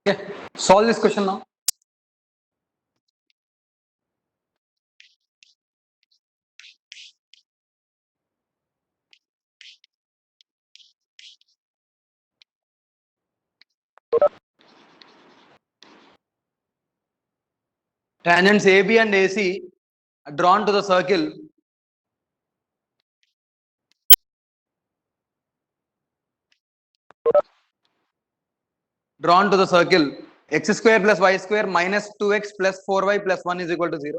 Okay, solve this question now. Tangents AB and AC are drawn to the circle x square plus y square minus 2x plus 4y plus 1 is equal to 0.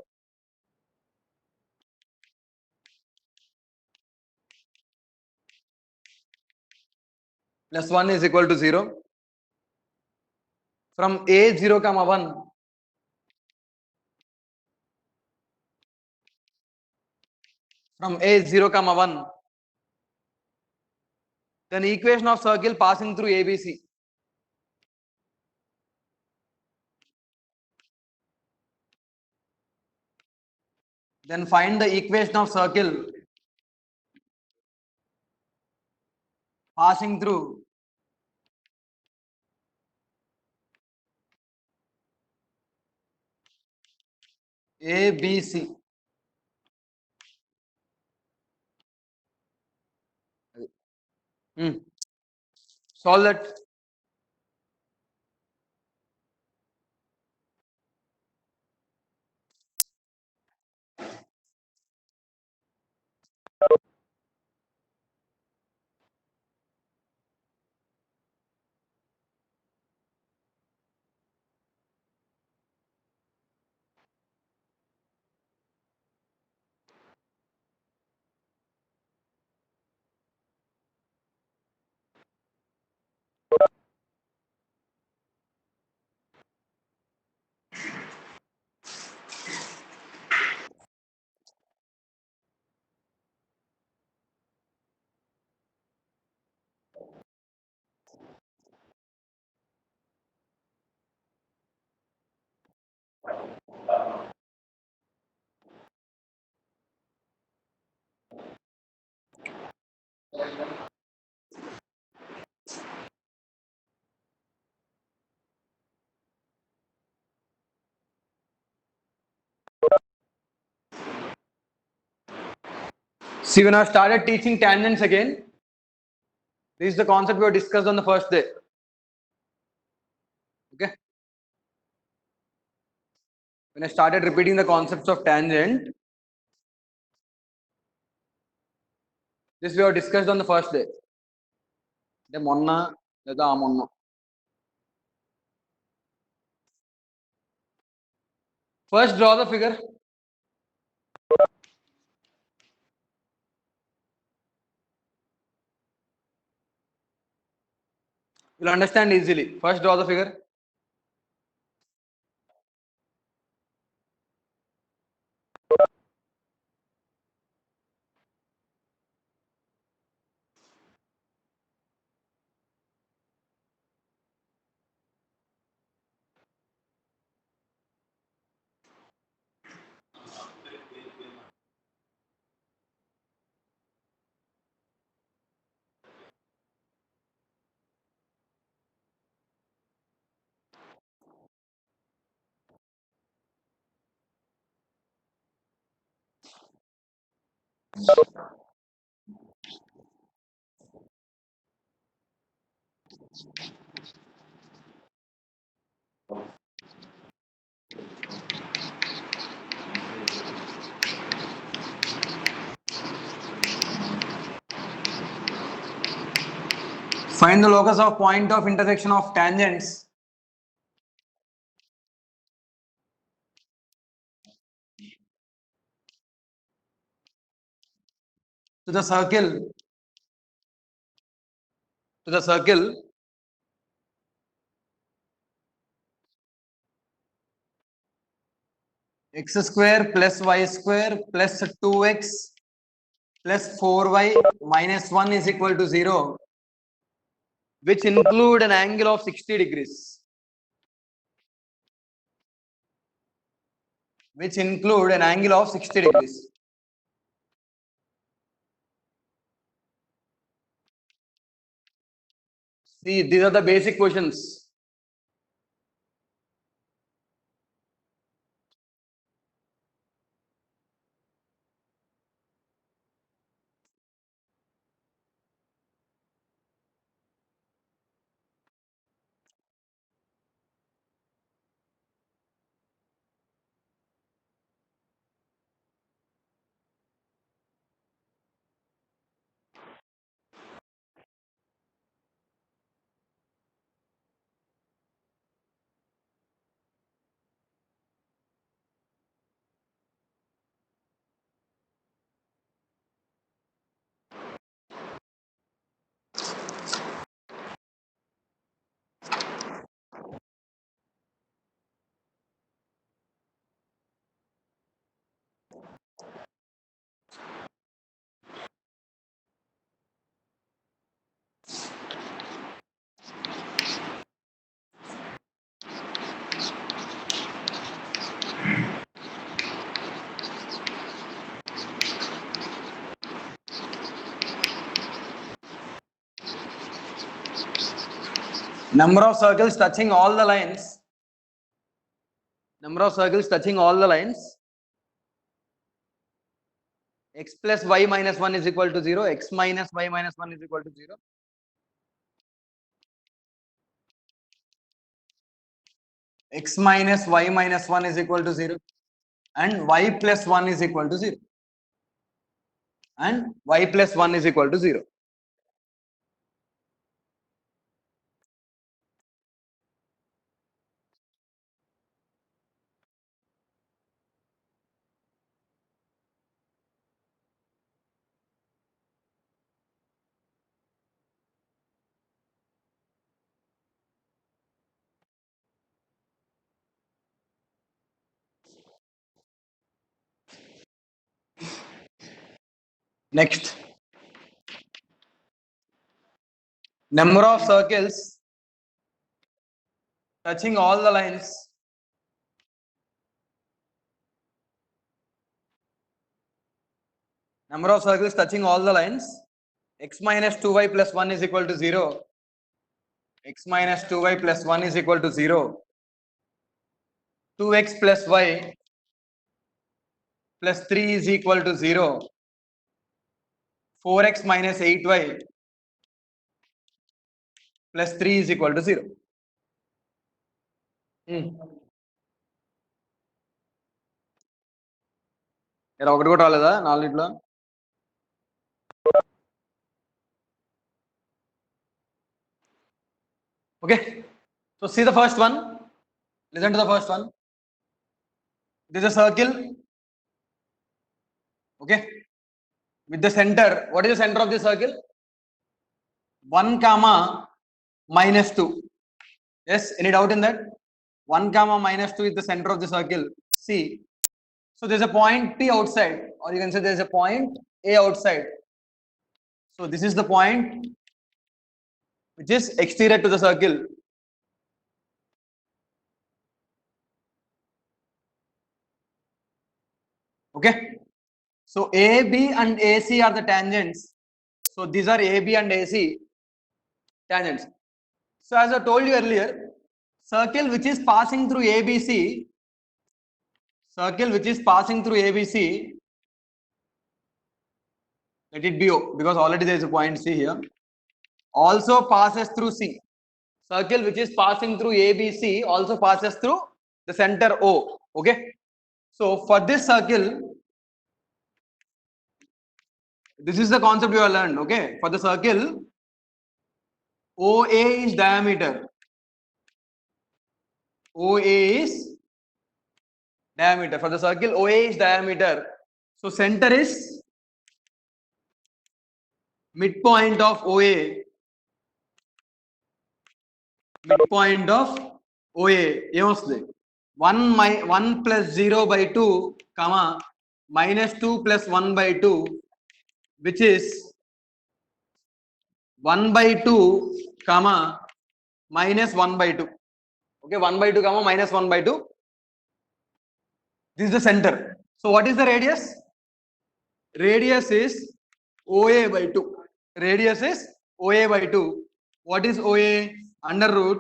Plus 1 is equal to 0. From A 0 comma 1, from A 0 comma 1, then equation of circle passing through ABC. Then find the equation of circle passing through ABC. Solve that. See, when I started teaching tangents again, this is the concept we discussed on the first day. Okay. When I started repeating the concepts of tangent, this we have discussed on the first day. The monna, the amonna. First, draw the figure. You'll understand easily. First, draw the figure. Find the locus of point of intersection of tangents to the circle x square plus y square plus 2x plus 4y minus 1 is equal to 0, which include an angle of 60 degrees. Which include an angle of 60 degrees. See, these are the basic questions. Number of circles touching all the lines. Number of circles touching all the lines. X plus y minus 1 is equal to 0. X minus y minus 1 is equal to 0. X minus y minus 1 is equal to 0. And y plus 1 is equal to 0. And y plus 1 is equal to 0. Next. Number of circles touching all the lines. Number of circles touching all the lines. X minus 2y plus 1 is equal to 0. X minus 2y plus 1 is equal to 0. 2x plus y plus 3 is equal to 0. 4x minus 8y plus 3 is equal to 0. ఇక్కడ ఒకటి కూడా రాలేదా నాలుగిట్లో? Okay, so see the first one. Listen to the first one. This is a circle. Okay, with the center. What is the center of the circle? 1 comma minus 2. Yes, any doubt in that? 1 comma minus 2 is the center of the circle. See, so there's a point P outside, or you can say there's a point A outside. So this is the point which is exterior to the circle. Okay, so AB and AC are the tangents. So these are AB and AC tangents. So as I told you earlier, circle which is passing through ABC, circle which is passing through ABC, let it be O, because already there is a point C here, also passes through C. Circle which is passing through ABC also passes through the center O. Okay, so for this circle, this is the concept you have learned. Okay, for the circle, OA is diameter. OA is diameter. For the circle, OA is diameter. So center is midpoint of OA. Midpoint of OA. ఏమొస్తుంది 1 plus 0 by 2 comma minus 2 plus 1 by 2, which is 1 by 2 comma minus 1 by 2. Okay, 1 by 2 comma minus 1 by 2. This is the center. So what is the radius? Radius is OA by 2. Radius is OA by 2. What is OA? Under root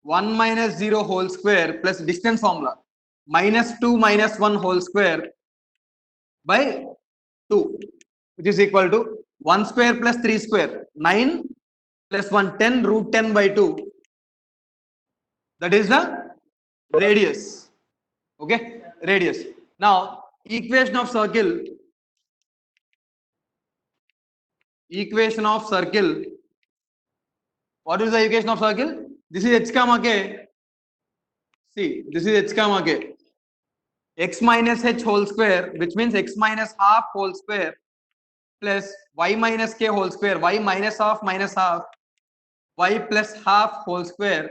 1 minus 0 whole square plus distance formula minus 2 minus 1 whole square by 2, which is equal to 1 square plus 3 square, 9 plus 1, 10, root 10 by 2. That is the radius. Okay, radius. Now equation of circle. Equation of circle. What is the equation of circle? This is h comma k. See, this is h comma k. X minus h whole square, which means x minus half whole square plus y minus k whole square, y minus half, y plus half whole square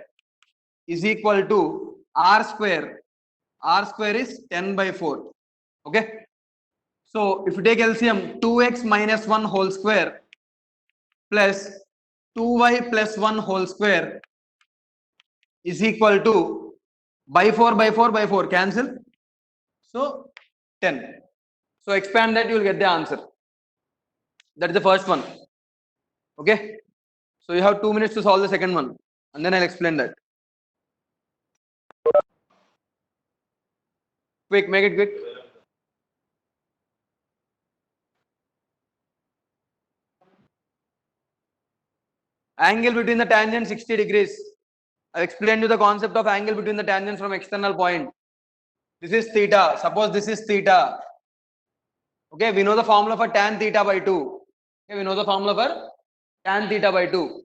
is equal to r square. R square is 10 by 4. Okay, so if you take LCM, 2x minus 1 whole square plus 2y plus 1 whole square is equal to by 4 by 4 by 4 cancel, so 10. So expand that, you will get the answer. That is the first one. Okay, so you have 2 minutes to solve the second one. and then I'll explain that. Quick, make it quick. Angle between the tangent 60 degrees. I've explained you the concept of angle between the tangents from external point. This is theta. Suppose this is theta. Okay, we know the formula for tan theta by 2. Okay, we know the formula for tan theta by 2.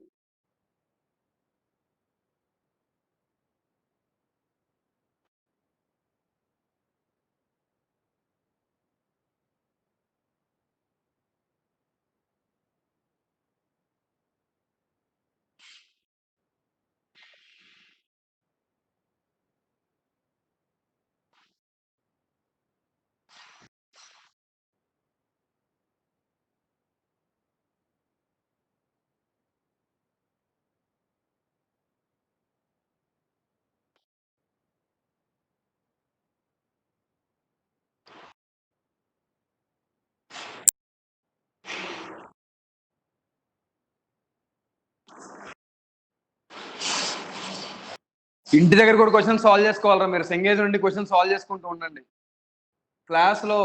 ఇంటి దగ్గర కూడా question solve చేసుకోవాలరా మీరు సెంగేజ్ నుండి question solve చేసుకుంటూ ఉండండి క్లాస్లో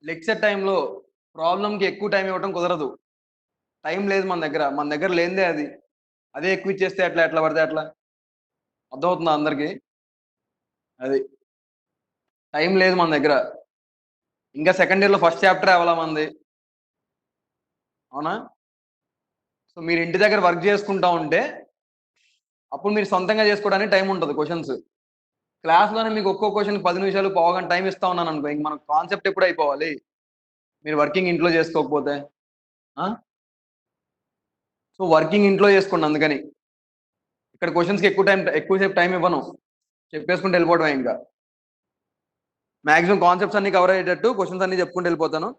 lecture టైంలో ప్రాబ్లంకి ఎక్కువ టైం ఇవ్వడం కుదరదు టైం లేదు మన దగ్గర లేనిదే అది అదే ఎక్కువ ఇచ్చేస్తే ఎట్లా పడితే అట్లా అర్థమవుతుందా అందరికి అది టైం లేదు మన దగ్గర ఇంకా సెకండ్ ఇయర్లో ఫస్ట్ చాప్టర్ అవ్వాలా మంది అవునా సో మీరు ఇంటి దగ్గర వర్క్ చేసుకుంటా ఉంటే అప్పుడు మీరు సొంతంగా చేసుకోవడానికి టైం ఉంటుంది క్వశ్చన్స్ క్లాస్లోనే మీకు ఒక్కో క్వశ్చన్ 10 నిమిషాలు పావుగంట టైం ఇస్తా ఉన్నాను అనుకో ఇంక మనకు కాన్సెప్ట్ ఎప్పుడు అయిపోవాలి మీరు వర్కింగ్ ఇంట్లో చేసుకోకపోతే సో వర్కింగ్ ఇంట్లో చేసుకోండి అందుకని ఇక్కడ క్వశ్చన్స్కి ఎక్కువసేపు టైం ఇవ్వను చెప్పేసుకుంటూ వెళ్ళిపోవడం ఇంకా మ్యాక్సిమం కాన్సెప్ట్స్ అన్ని కవర్ అయ్యేటట్టు క్వశ్చన్స్ అన్ని చెప్పుకుంటూ వెళ్ళిపోతాను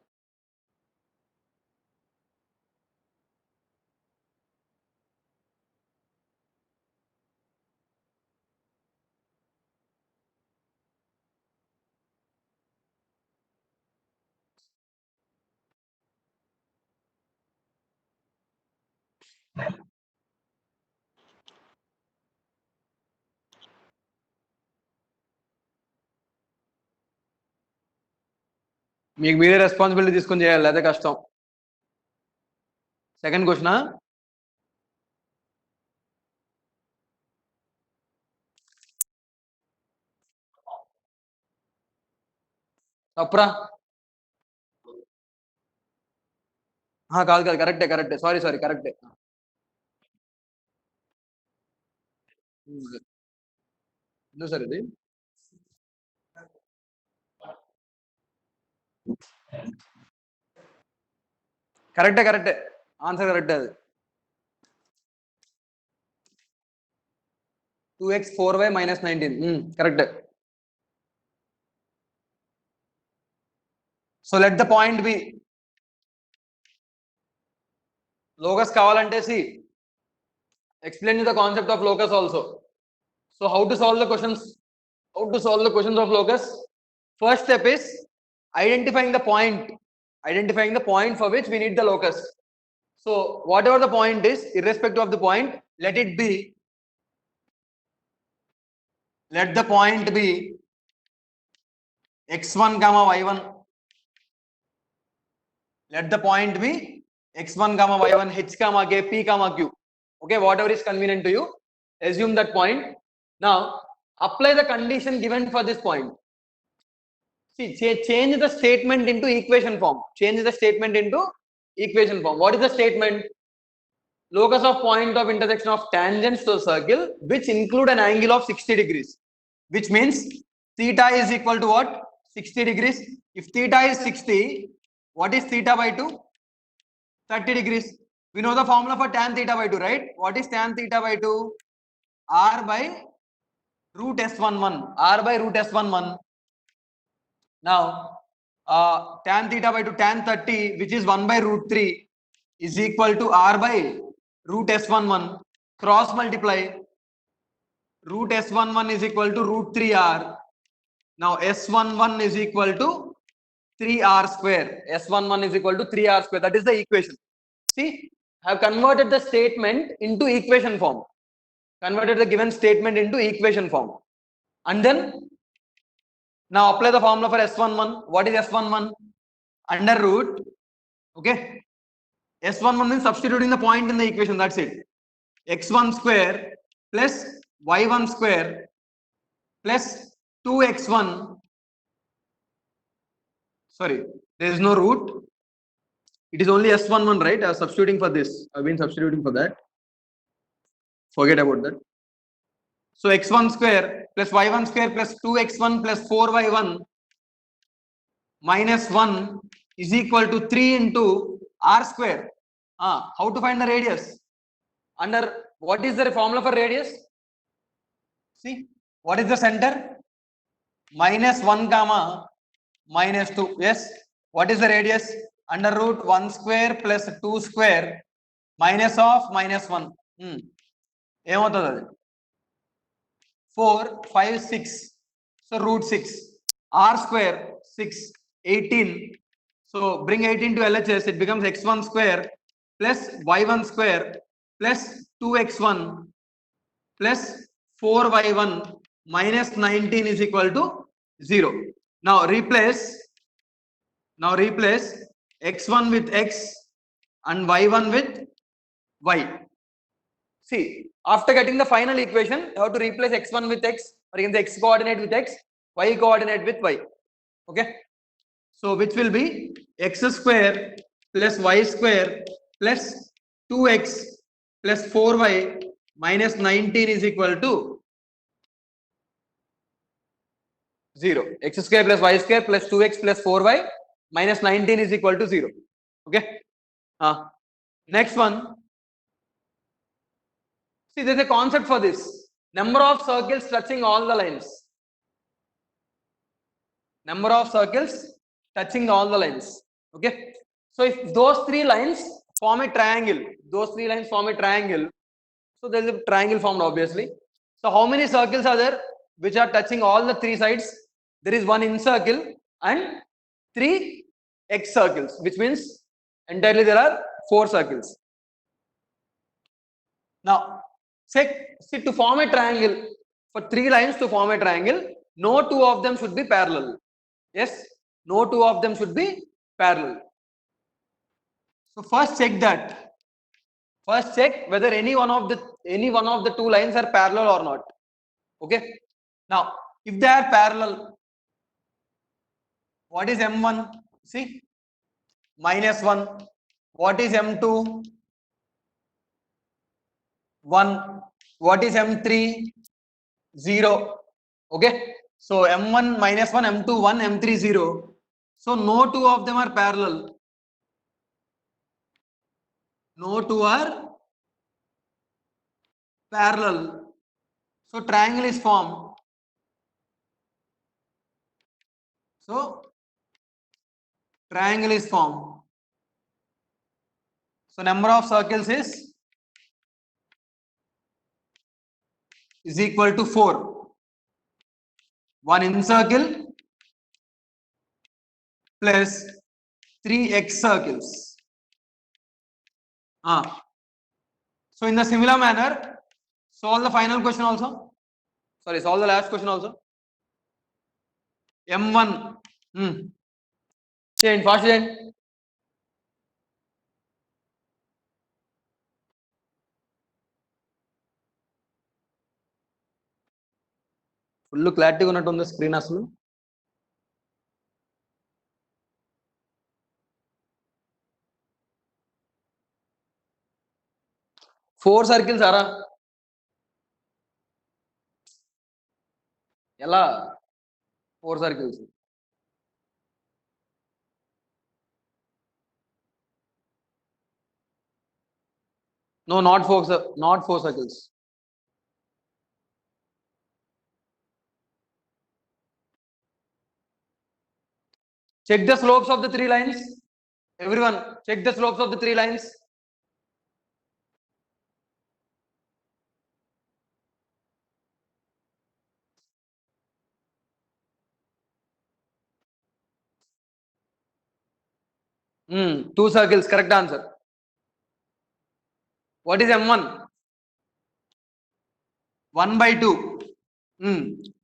మీకు మీరే రెస్పాన్సిబిలిటీ తీసుకొని చేయాలి అదే కష్టం సెకండ్ క్వశ్చనా తప్పురా కాదు కరెక్టే సారీ కరెక్టే సార్ ఇది కరెక్టే ఆన్సర్ కరెక్టే అది 2x 4y minus 19 కరెక్టే so let the point B locus కావాలంటే C explain you the concept of locus also. So how to solve the questions of locus? First step is identifying the point for which we need the locus. So whatever the point is, irrespective of the point, let the point be x1 comma y1. Let the point be x1 comma y1, h comma k, p comma q. Okay, whatever is convenient to you, assume that point. Now apply the condition given for this point. See, change the statement into equation form. What is the statement? Locus of point of intersection of tangents to a circle which include an angle of 60 degrees, which means theta is equal to what? 60 degrees. If theta is 60, what is theta by 2? 30 degrees. We know the formula for tan theta by 2, right? What is tan theta by 2? R by root s11. R by root s11. Now tan theta by 2, tan 30, which is 1 by root 3, is equal to R by root s11. Cross multiply. Root s11 is equal to root 3r. Now s11 is equal to 3r square. S11 is equal to 3r square. That is the equation. See, I have converted the statement into equation form. converted the given statement into equation form, and then now apply the formula for S11. What is S11? Under root, okay, S11 means substituting the point in the equation, that's it. X1 square plus Y1 square plus 2x1, sorry, there is no root, it is only S11, right? I was substituting for this, I've been substituting for that, forget about that. So x1 square plus y1 square plus 2x1 plus 4y1 minus 1 is equal to 3 into r square. How to find the radius? Under what is the formula for radius? See, what is the center? Minus 1 comma minus 2. Yes, what is the radius? Under root 1 square plus 2 square minus of minus 1. ఏమవుతుంది అది 4 5 6, so root 6, r square 6 18, so bring 18 to LHS, it becomes x1 square plus y1 square plus 2x1 plus 4y1 minus 19 is equal to 0. Now replace x1 with x and y1 with y. See, after getting the final equation, you have to replace x1 with x, or you can say x coordinate with x, y coordinate with y. Okay, so which will be x square plus y square plus 2x plus 4y minus 19 is equal to 0. X square plus y square plus 2x plus 4y minus 19 is equal to 0. Okay, next one. See, there is a concept for this. Number of circles touching all the lines. Number of circles touching all the lines. Okay. So if those three lines form a triangle, so there is a triangle formed obviously. So how many circles are there which are touching all the three sides? There is one in circle and 3 x circles, which means entirely there are 4 circles. Now, see, to form a triangle, for 3 lines to form a triangle, no 2 of them should be parallel. Yes, no 2 of them should be parallel. So first check that. First check whether any one of the 2 lines are parallel or not. Okay. Now, if they are parallel, what is M1? See, minus 1. What is M2? 1. What is M3? 0. Okay. So M1 minus 1, M2 1, M3 0. So no 2 of them are parallel. No 2 are parallel. So triangle is formed. So triangle is formed. So number of circles is equal to 4. 1 in circle plus 3 x circles. So in the similar manner, solve the final question also. Sorry, solve the last question also. M1. Change, fast change. Full క్లారిటీగా ఉన్నట్టు ఉంది screen అసలు. Four circles అరా ఎలా 4 circles? No, not 4 circles. Check the slopes of the 3 lines. Everyone, check the slopes of the 3 lines. Two circles, correct answer. What is M1? 1 by 2.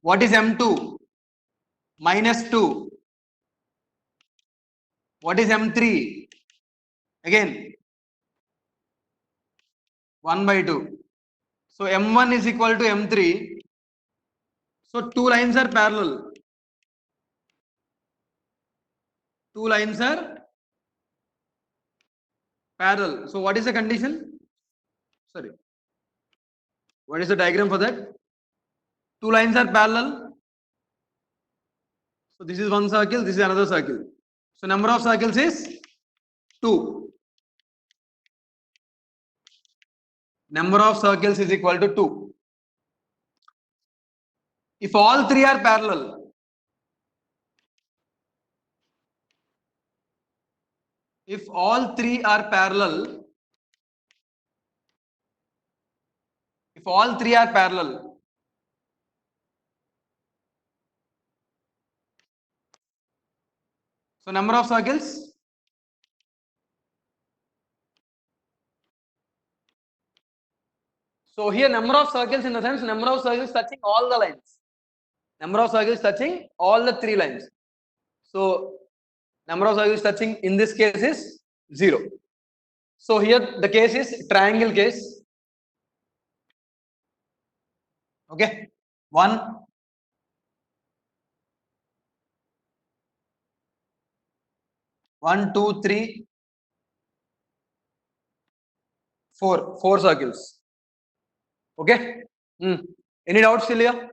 What is M2? Minus 2. What is M3? Again 1 by 2. So M1 is equal to M3. So two lines are parallel. Two lines are parallel. So what is the condition? Sorry. What is the diagram for that? Two lines are parallel. So this is one circle, this is another circle. So number of circles is 2. Number of circles is equal to 2. If all three are parallel, if all three are parallel, if all three are parallel, so number of circles, so here number of circles in the sense number of circles touching all the lines. Number of circles touching all the three lines. So number of circles touching in this case is 0. So here the case is triangle case. Okay. 1, 1, 2, 3, 4. 4 circles. Okay. Any doubts still here?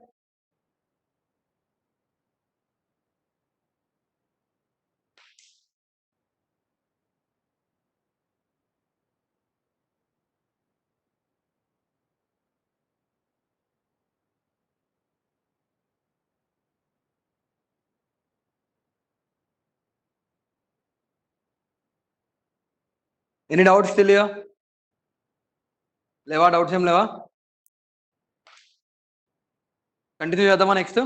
Any doubts still here? లేవా doubts ఏం లేవా? Continue చేద్దామా next?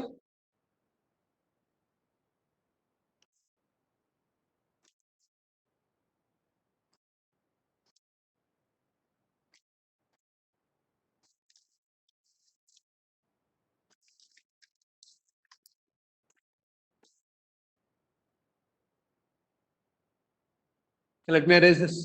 Let me erase this.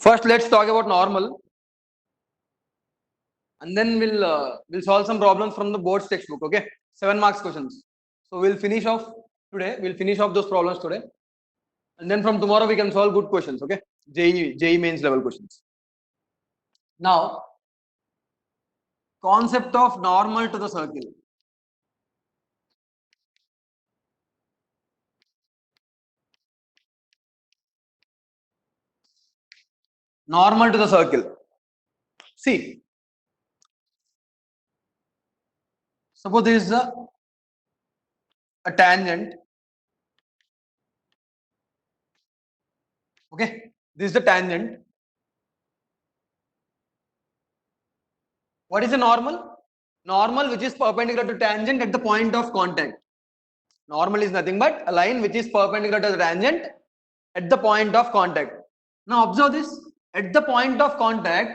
First, let's talk about normal, and then we'll solve some problems from the board's textbook. Okay, 7 marks questions. So we'll finish off today. We'll finish off those problems today, and then from tomorrow we can solve good questions. Okay, JEE mains level questions. Now, concept of normal to the circle. Normal to the circle. See, suppose this is a tangent. Okay, this is the tangent. What is the normal? Normal which is perpendicular to tangent at the point of contact. Normal is nothing but a line which is perpendicular to the tangent at the point of contact. Now observe this. At the point of contact,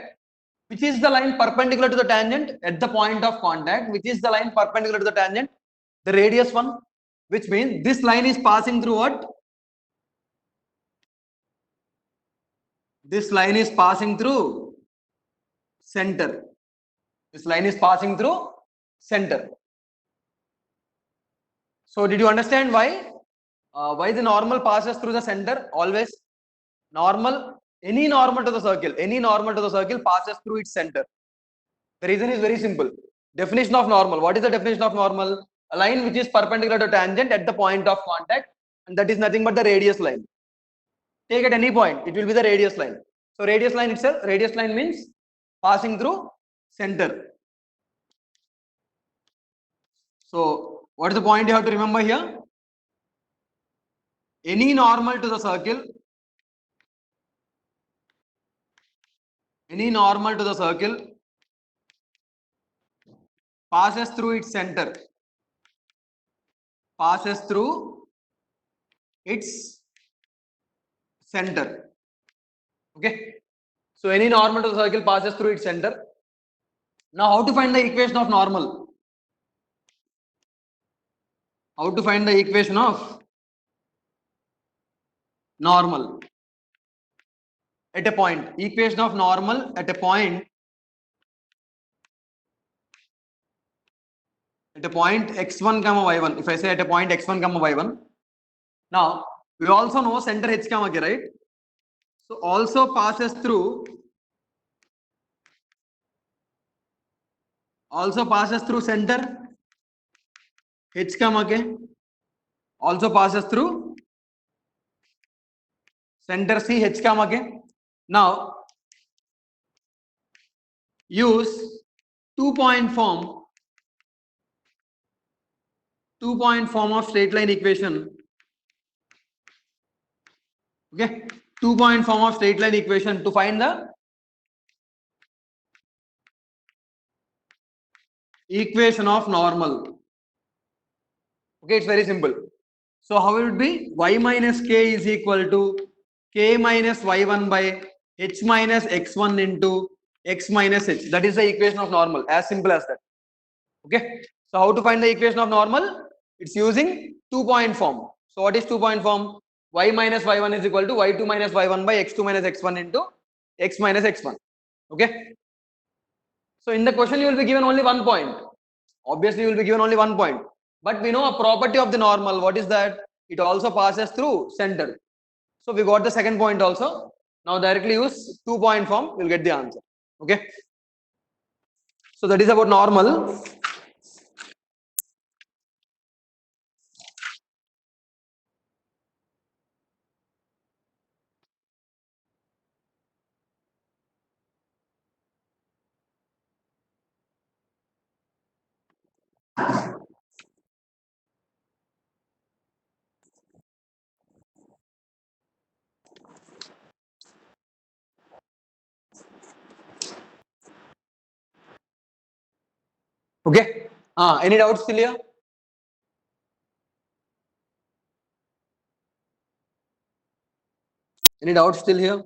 which is the line perpendicular to the tangent? At the point of contact, which is the line perpendicular to the tangent? The radius one, which means this line is passing through what? This line is passing through center. This line is passing through center. So did you understand why the normal passes through the center always? Normal, any normal to the circle passes through its center. The reason is very simple. Definition of normal. What is the definition of normal? A line which is perpendicular to tangent at the point of contact, and that is nothing but the radius line. Take at any point, it will be the radius line. So radius line itself, radius line means passing through center. So what is the point you have to remember here? Any normal to the circle, any normal to the circle passes through its center, passes through its center. Okay. So any normal to the circle passes through its center. Now how to find the equation of normal? How to find the equation of normal at a point? Equation of normal at a point, at a point x1 comma y1. If I say at a point x1 comma y1, now we also know center h comma k, right? So also passes through, center h comma k, also passes through center c h comma k. Now use 2-point form, of straight line equation. Okay, 2-point form of straight line equation to find the equation of normal. Okay, it's very simple. So how it would be? Y minus k is equal to k minus y1 by h minus x1 into x minus h. That is the equation of normal. As simple as that. Okay. So how to find the equation of normal? It's using 2-point form. So what is 2-point form? Y minus y1 is equal to y2 minus y1 by x2 minus x1 into x minus x1. Okay. So in the question you will be given only 1 point. Obviously you will be given only 1 point. But we know a property of the normal. What is that? It also passes through center. So we got the second point also. Now directly use 2-point form. We'll get the answer. Okay. So that is about normal. Okay. Any doubts still here? Any doubts still here?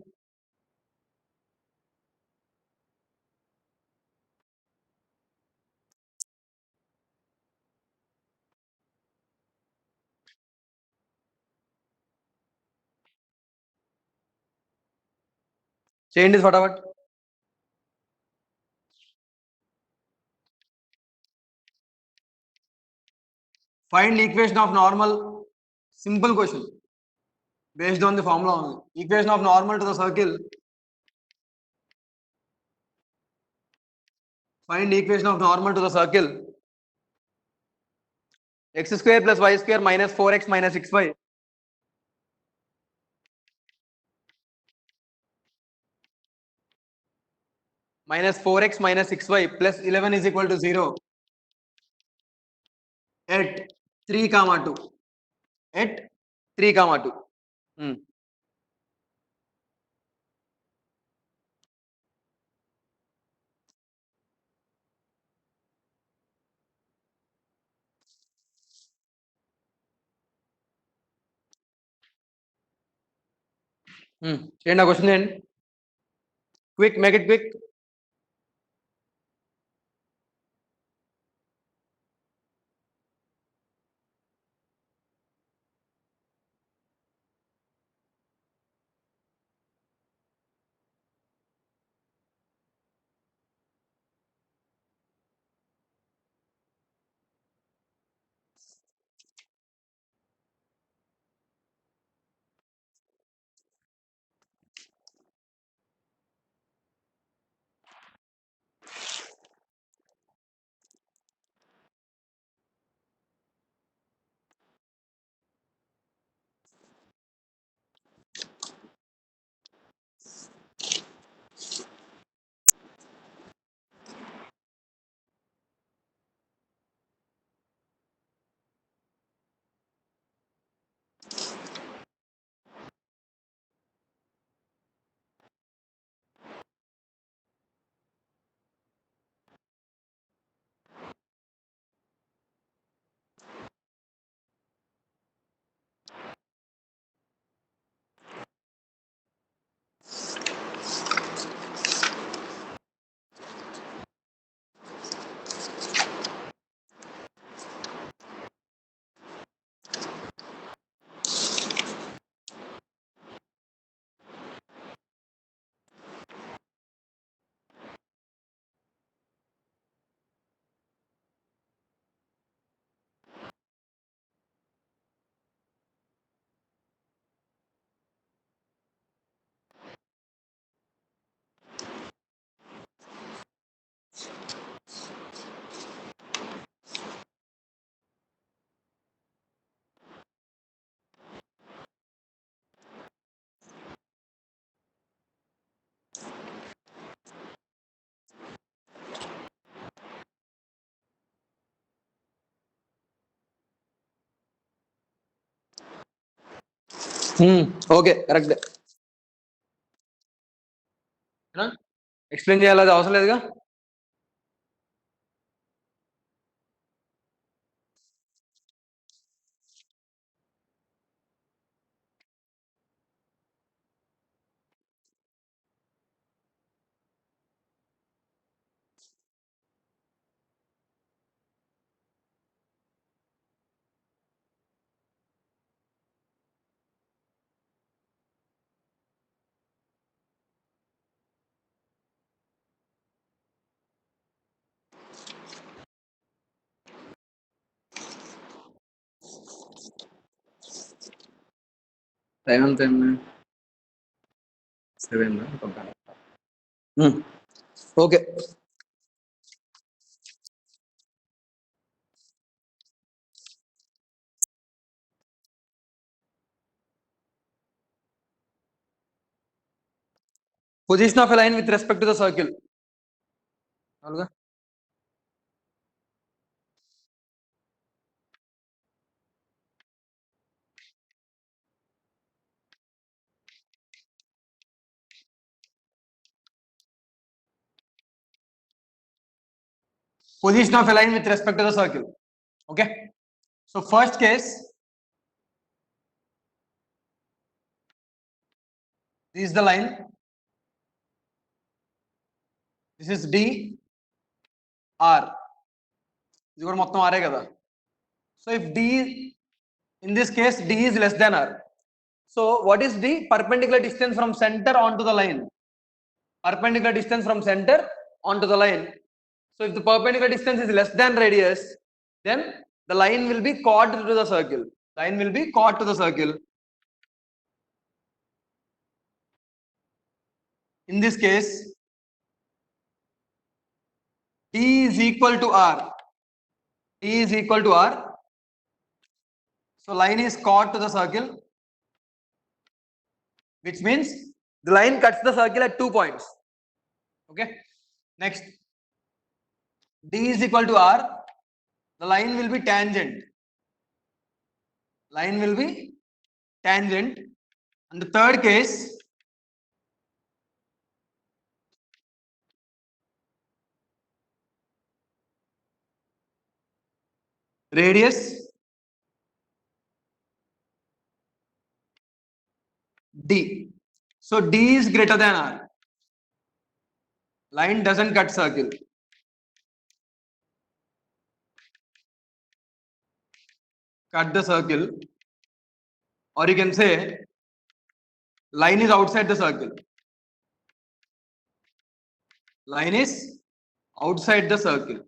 Change this fatavat. Find equation of normal. Simple question. Based on the formula only. Equation of normal to the circle. Find equation of normal to the circle. X square plus y square minus 4x minus 6y. Minus 4x minus 6y plus 11 is equal to 0 at 3 comma 2. At 3 comma 2. Change the question then. Quick, make it quick. Okay correct. Explain చేయాలి, అది అవసరం లేదుగా. Time ఎంత అయింది? 7. Okay. Position of a line with respect to the circle. Position of a line with respect to the circle. Okay. So first case, this is the line. This is D R. This is మొత్తం R కదా. So if D, in this case D is less than R. So what is the perpendicular distance from center onto the line? Perpendicular distance from center onto the line. So if the perpendicular distance is less than radius, then the line will be chord to the circle. Line will be chord to the circle. In this case, D is equal to R. D is equal to R. So line is chord to the circle, which means the line cuts the circle at 2 points. Okay. Next, D is equal to R. The line will be tangent. Line will be tangent. And the third case, radius D. So D is greater than R. Line doesn't cut circle. Cut the circle, or you can say line is outside the circle. Line is outside the circle.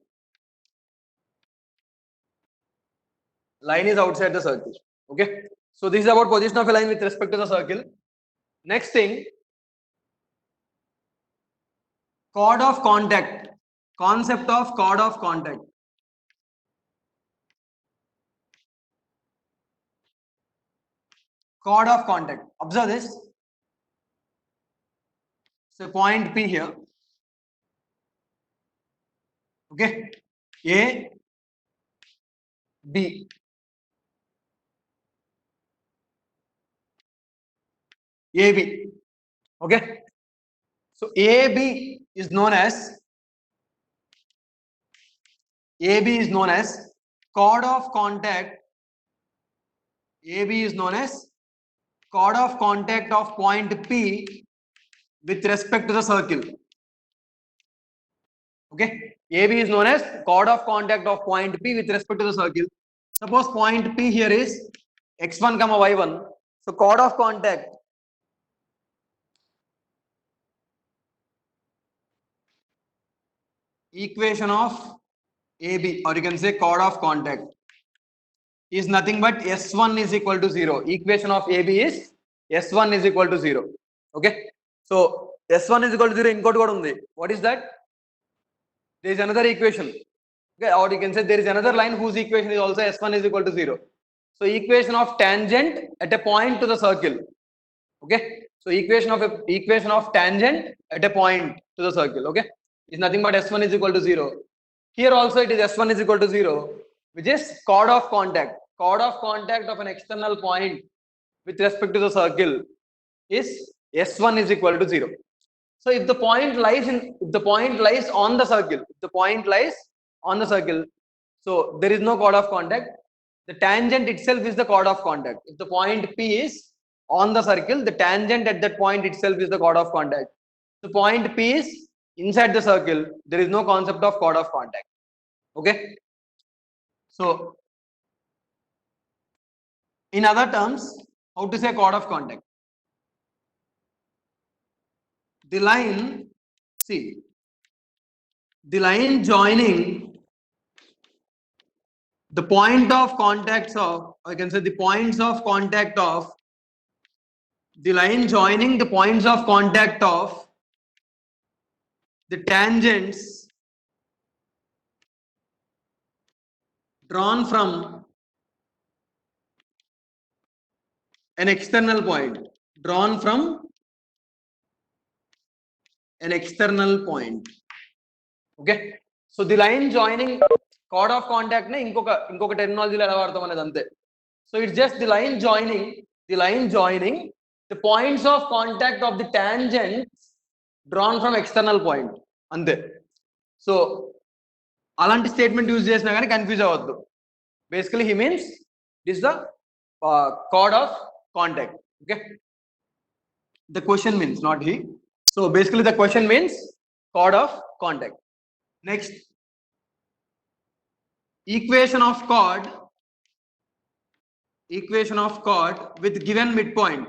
Line is outside the circle. Okay. So this is about position of a line with respect to the circle. Next thing, chord of contact. Concept of chord of contact. Chord of contact. Observe this. So point P here. Okay. A, B. AB. Okay. So AB is known as chord of contact. AB is known as chord of contact of point P with respect to the circle. Okay. AB is known as chord of contact of point P with respect to the circle. Suppose point P here is x1 comma y1. So chord of contact equation of AB, or you can say chord of contact, is nothing but S1 is equal to 0. Equation of AB is S1 is equal to 0. Okay. So S1 is equal to 0. Incode kuda undi. What is that? There is another equation. Okay. Or you can say there is another line whose equation is also S1 is equal to 0. So equation of tangent at a point to the circle. Okay. So equation of tangent at a point to the circle. Okay. Is nothing but S1 is equal to 0. Here also it is S1 is equal to 0, which is chord of contact. Chord of contact of an external point with respect to the circle is S1 is equal to 0. So if the point lies on the circle, so there is no chord of contact. The tangent itself is the chord of contact. If the point P is on the circle, the tangent at that point itself is the chord of contact. The point P is inside the circle, there is no concept of chord of contact. Okay. So in other terms, how to say chord of contact? The line, see, the line joining the point of contacts of, I can say the points of contact of, the line joining the points of contact of the tangents drawn from an external point, drawn from an external point. Okay. So the line joining chord of contact ne inkoka terminology lo ela vaadtam anedi ante. So it's just the line joining the points of contact of the tangents drawn from external point ante. So అలాంటి statement use చేసినా కానీ confuse అవ్వద్దు. Basically he means this the chord of contact. Okay, the question means, not he. So basically the question means chord of contact. Next, equation of chord with given midpoint.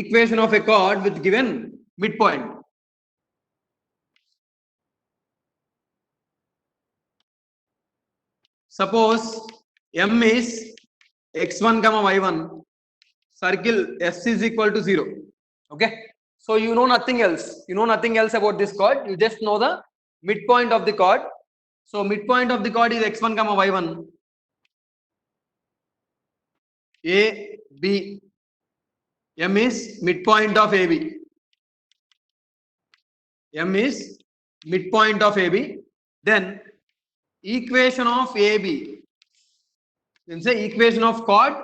Equation of a chord with given midpoint. Suppose M is x1 comma y1, circle S is equal to 0. Okay, so you know nothing else. About this chord. You just know the midpoint of the chord. So midpoint of the chord is x1 comma y1. A B. M is midpoint of AB. M is midpoint of AB. Then equation of AB. Then say equation of chord.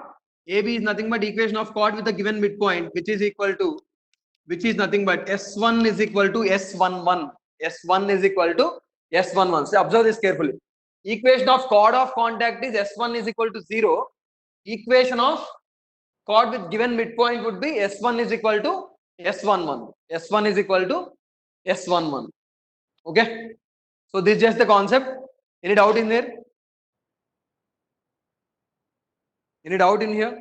AB is nothing but equation of chord with a given midpoint, which is nothing but S1 is equal to S11. S1 is equal to S11. So observe this carefully. Equation of chord of contact is S1 is equal to 0. Equation of chord with given midpoint would be S1 is equal to S11. S1 is equal to S11. Okay. So this is just the concept. Any doubt in there? Any doubt in here?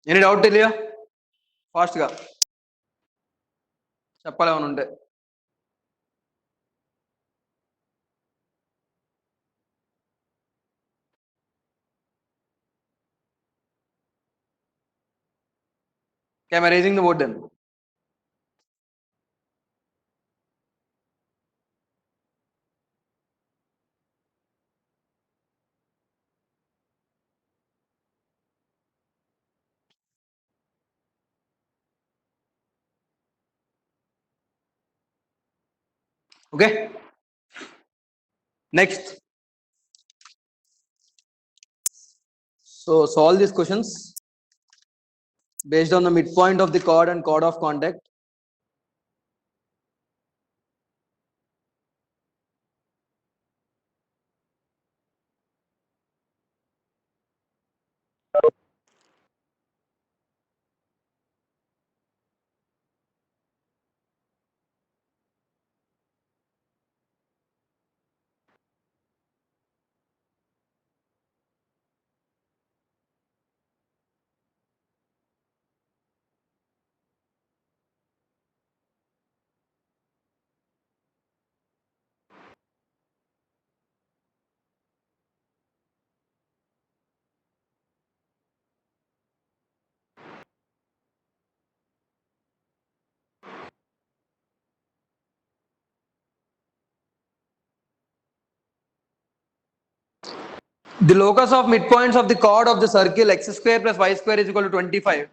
Any doubt till here? Fast ga చెప్పాలేమని ఉంటే. Okay, am I raising the board then? Okay. Next. So solve these questions based on the midpoint of the chord and chord of contact. The locus of midpoints of the chord of the circle x square plus y square is equal to 25.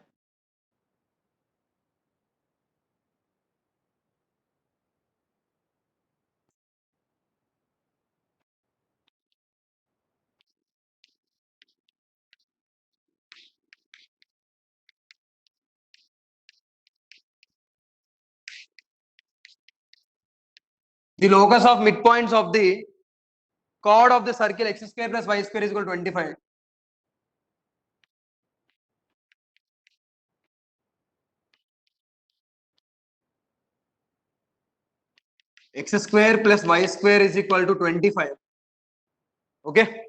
The locus of midpoints of the chord of the circle x square plus y square is equal to 25. X square plus y square is equal to 25. Okay.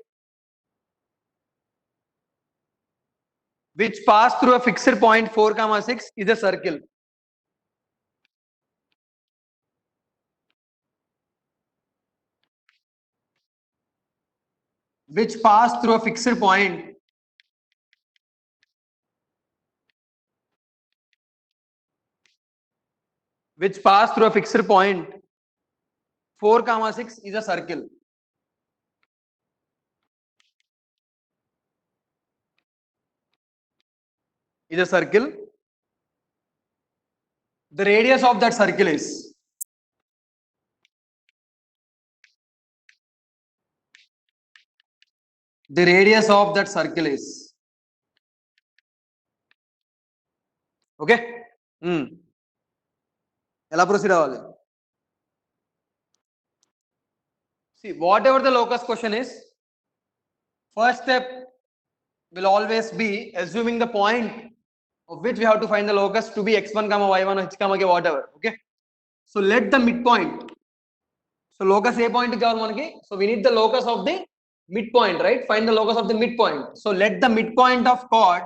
Which pass through a fixed point 4 comma 6 is a circle. Which pass through a fixed point which pass through a fixed point 4 comma 6 is a circle. Is a circle. The radius of that circle is okay. ఎలా proceed అవ్వాలి? See, whatever the locus question is, first step will always be assuming the point of which we have to find the locus to be x1 comma y1 h comma k whatever. Okay, so let the midpoint, so locus a point కావాలి మనకి, so we need the locus of the midpoint, right? Find the locus of the midpoint. So let the midpoint of chord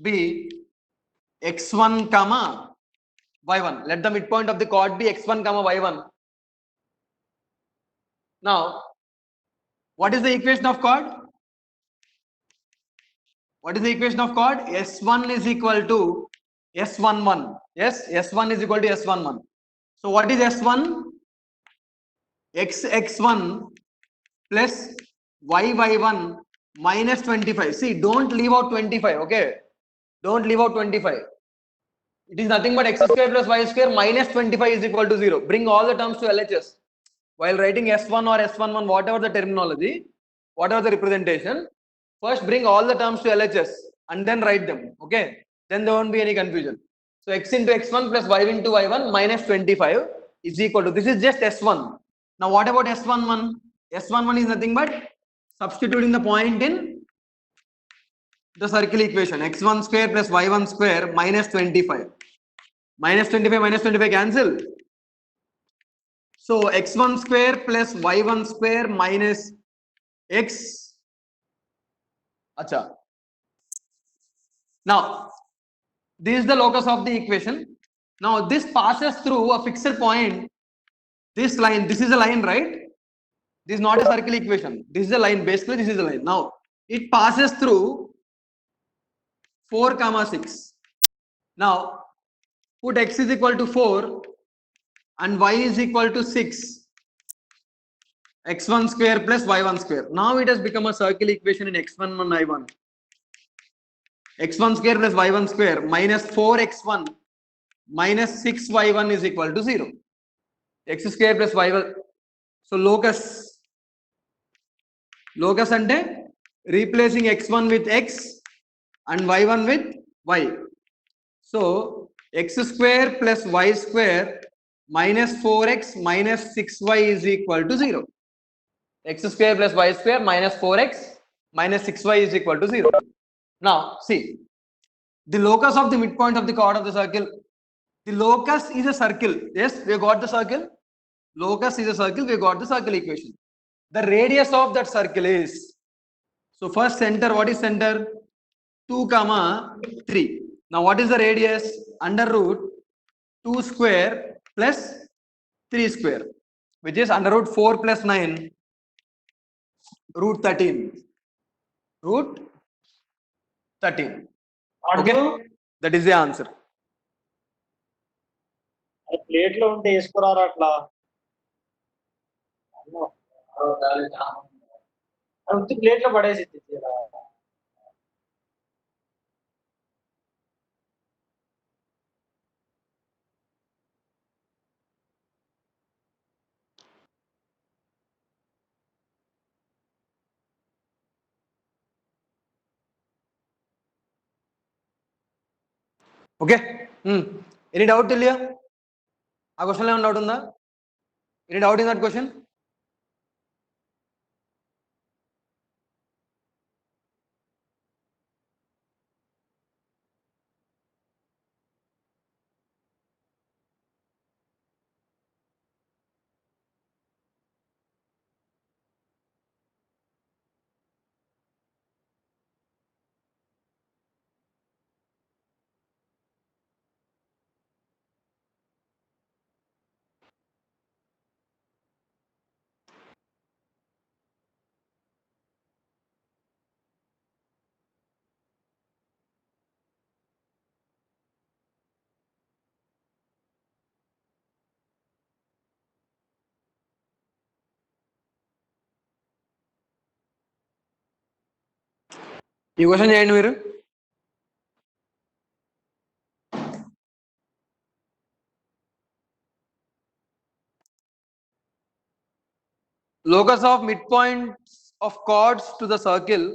be x1 comma y1. Let the midpoint of the chord be x1 comma y1. Now what is the equation of chord? What is the equation of chord? S1 is equal to S11. Yes, S1 is equal to S11. So what is S1? X1 plus Y1 minus 25. See, don't leave out 25. Okay, don't leave out 25. It is nothing but x square plus y square minus 25 is equal to 0. Bring all the terms to LHS. While writing S1 or S11, whatever the terminology, whatever the representation, first bring all the terms to LHS and then write them. Okay, then there won't be any confusion. So x into x1 plus y into y1 minus 25 is equal to, this is just S1. Now what about S11? S11 is nothing but substituting the point in the circle equation, x1 square plus y1 square minus 25. Minus 25 cancel. So x1 square plus y1 square minus x. Acha. Now this is the locus of the equation. Now this passes through a fixed point. This line, this is a line, right? This is not a circle equation. This is a line. Basically, this is a line. Now it passes through 4 comma 6. Now put x is equal to 4 and y is equal to 6. X1 square plus y1 square. Now it has become a circle equation in x1 and y1. X1 square plus y1 square minus 4x1 minus 6y1 is equal to 0. X square plus y1. So locus ante replacing x1 with x and y1 with y. So x square plus y square minus 4x minus 6y is equal to 0. X square plus y square minus 4x minus 6y is equal to 0. Now see, the locus of the midpoint of the chord of the circle. The locus is a circle. Yes, we got the circle. Locus is a circle. We got the circle equation. The radius of that circle is, so first center, what is center? 2 comma 3. Now what is the radius? Under root 2 square plus 3 square, which is under root 4 plus 9, root 13. Root 13. Okay, that is the answer. Plate లో ఉంటే వేసుకురారా అట్లా ఉత్తి plate లో పడేసి ఇచ్చేరా. Okay, any doubt till here? ఆ question ఏమైనా డౌట్ ఉందా? Any doubt in that question? ఈ క్వశ్చన్ చేయండి మీరు. Locus of midpoints of chords to the circle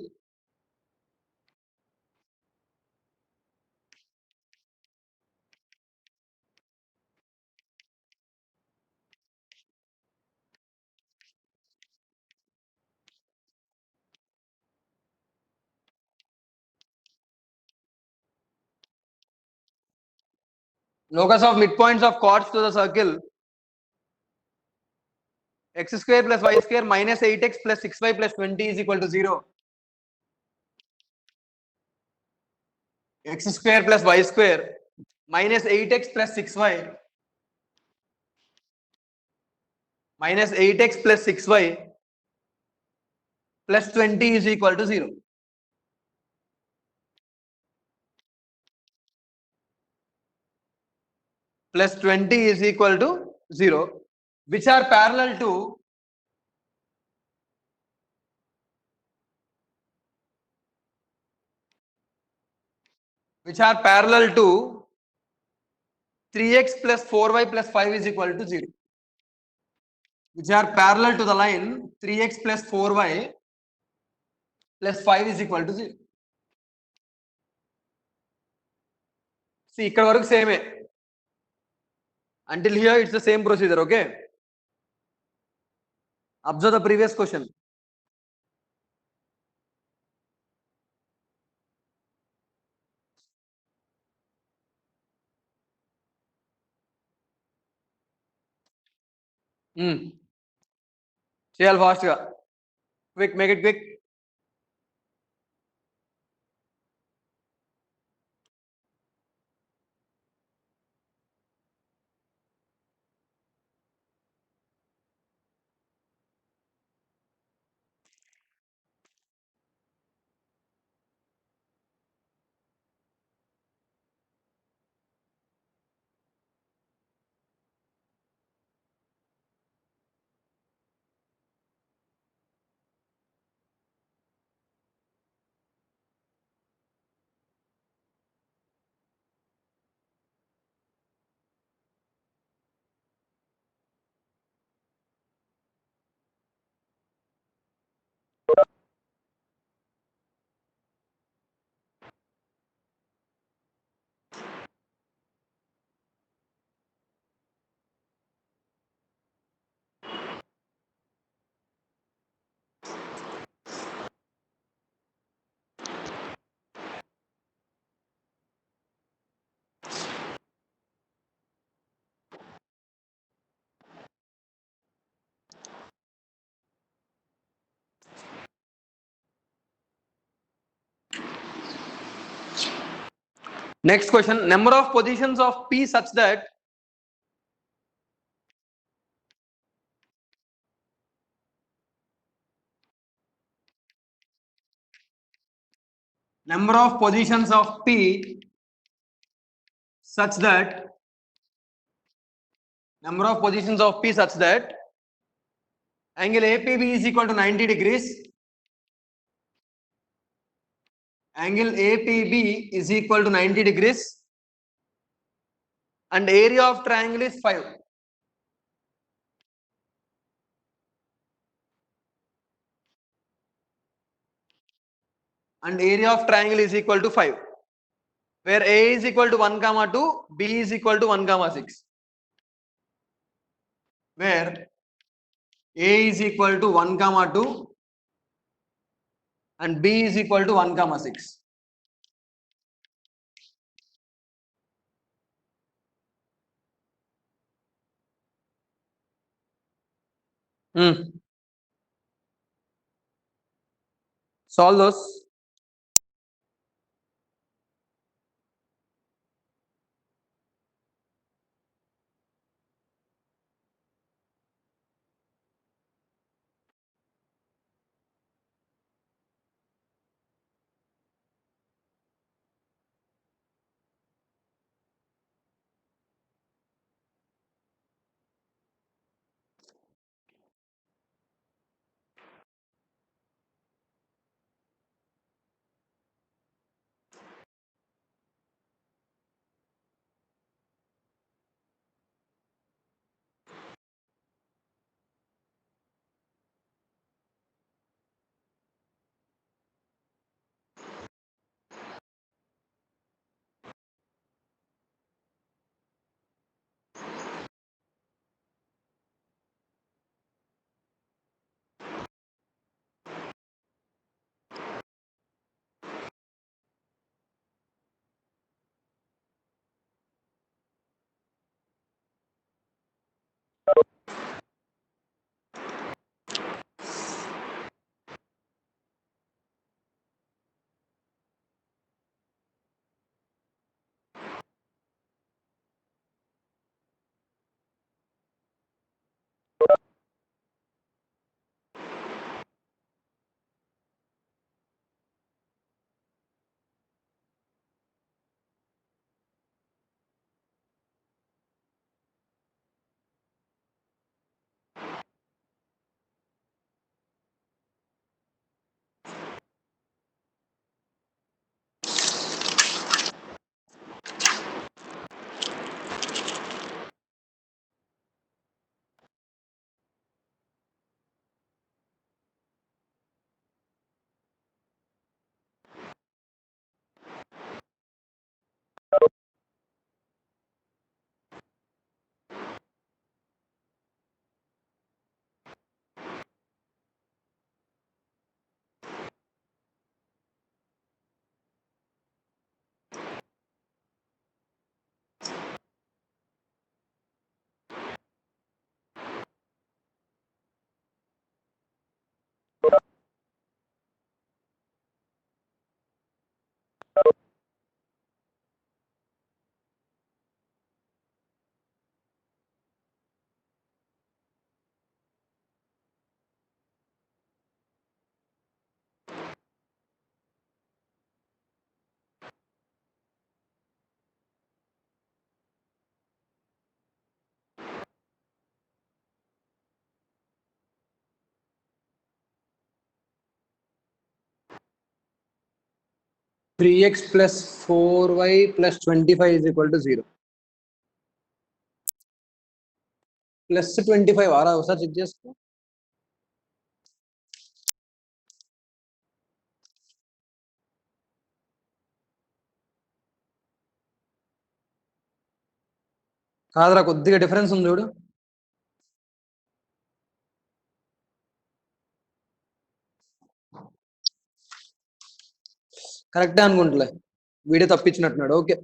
locus of midpoints of chords to the circle x square plus y square minus 8x plus 6y plus 20 is equal to 0. X square plus y square minus 8x plus 6y minus 8x plus 6y plus 20 is equal to 0. Plus 20 is equal to 0, which are parallel to which are parallel to 3x plus 4y plus 5 is equal to 0. Which are parallel to the line 3x plus 4y plus 5 is equal to 0. See, ikkada varaku same. Until here it's the same procedure, okay? Observe the previous question. చేయాలి fast గా. Quick, make it quick. Next question, number of positions of P such that number of positions of P such that number of positions of P such that angle APB is equal to 90 degrees. Angle APB is equal to 90 degrees and area of triangle is 5. And area of triangle is equal to 5. Where A is equal to 1 comma 2, B is equal to 1 comma 6. Where A is equal to 1 comma 2 and B is equal to 1 comma 6. Solve those. Three x plus 4y plus 25 is equal to 0. Plus 25 आ रहा है उसका check చేసుకో కాదురా కొద్దిగా difference ఉంది చూడు కరెక్టే అనుకుంటలే వీడియో తప్పించినట్టున్నాడు okay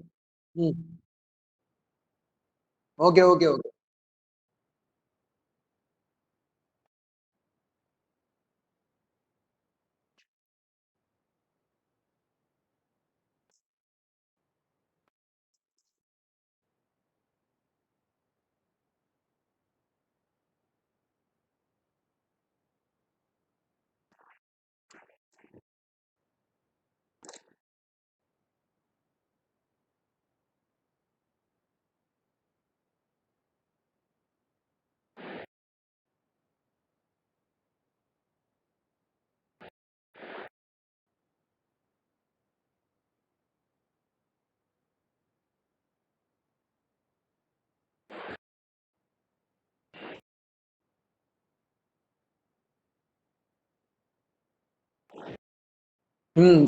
okay okay okay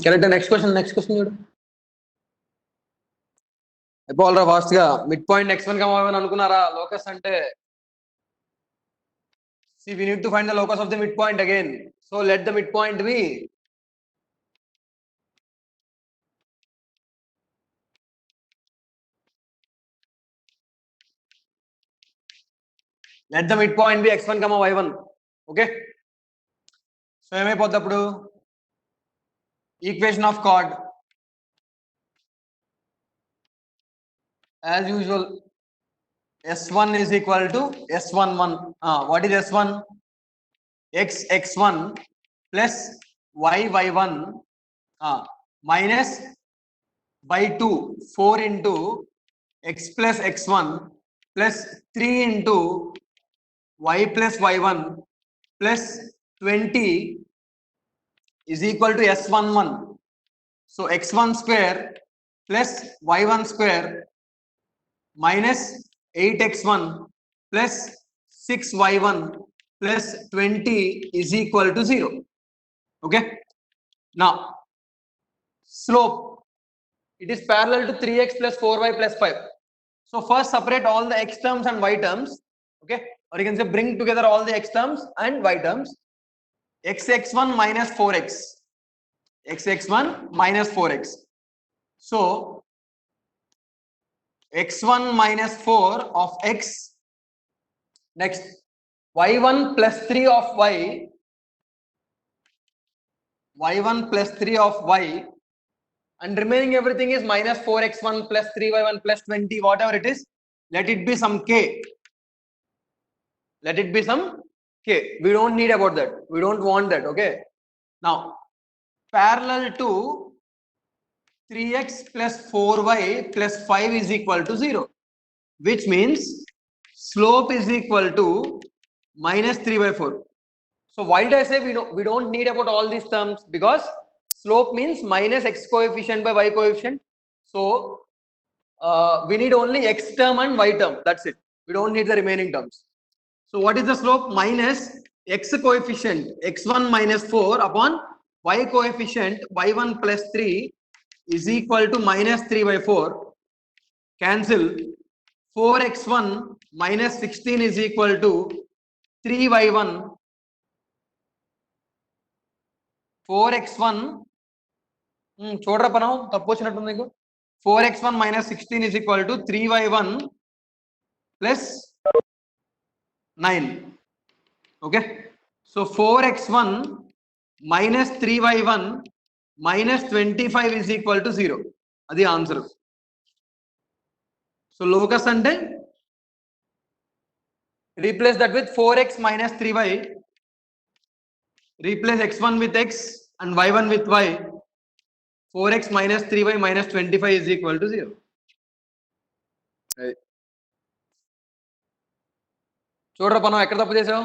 correct. Next question చూడు. అయిపోవాలరా ఫాస్ట్ గా. మిడ్ పాయింట్ x1 కమావని అనుకున్నారా? లోకస్ అంటే see we need to find the locus of the midpoint again, so let the midpoint be x1 comma y1. okay, so ఏమైపోద్ది అప్పుడు? Equation of card as usual, s1 is equal to s11. What is s1? x1 plus y1 minus by 2 4 into x plus x1 plus 3 into y plus y1 plus 20 is equal to s11. So x1 square plus y1 square minus 8x1 plus 6y1 plus 20 is equal to 0. Okay, now slope, it is parallel to 3x plus 4y plus 5. So first separate all the x terms and y terms. Okay, or you can say bring together all the x terms and y terms. X1 minus 4x, x1 minus 4x. So x1 minus 4 of x, next y1 plus 3 of y, y1 plus 3 of y, and remaining everything is minus 4x1 plus 3y1 plus 20, whatever it is, let it be some k. Let it be some k. We don't need about that. We don't want that. Okay. Now, parallel to 3x plus 4y plus 5 is equal to 0, which means slope is equal to minus 3 by 4. So why did I say we don't need about all these terms? Because slope means minus x coefficient by y coefficient. So we need only x term and y term. That's it. We don't need the remaining terms. So what is the slope? Minus x coefficient x1 minus 4 upon y coefficient y1 plus 3 is equal to minus 3 by 4. Cancel. 4x1 minus 16 is equal to 3y1. 4x1 చూడరా పనం తప్పు వచ్చినట్టుంది నీకు. 4x1 minus 16 is equal to 3y1 plus 9. Okay, so 4x1 minus 3y1 minus 25 is equal to 0. అది answer. So locus అంటే replace that with 4x minus 3y, replace x1 with x and y1 with y. 4x minus 3y minus 25 is equal to 0. చూడరా పనం ఎక్కడ తప్పు చేసావు?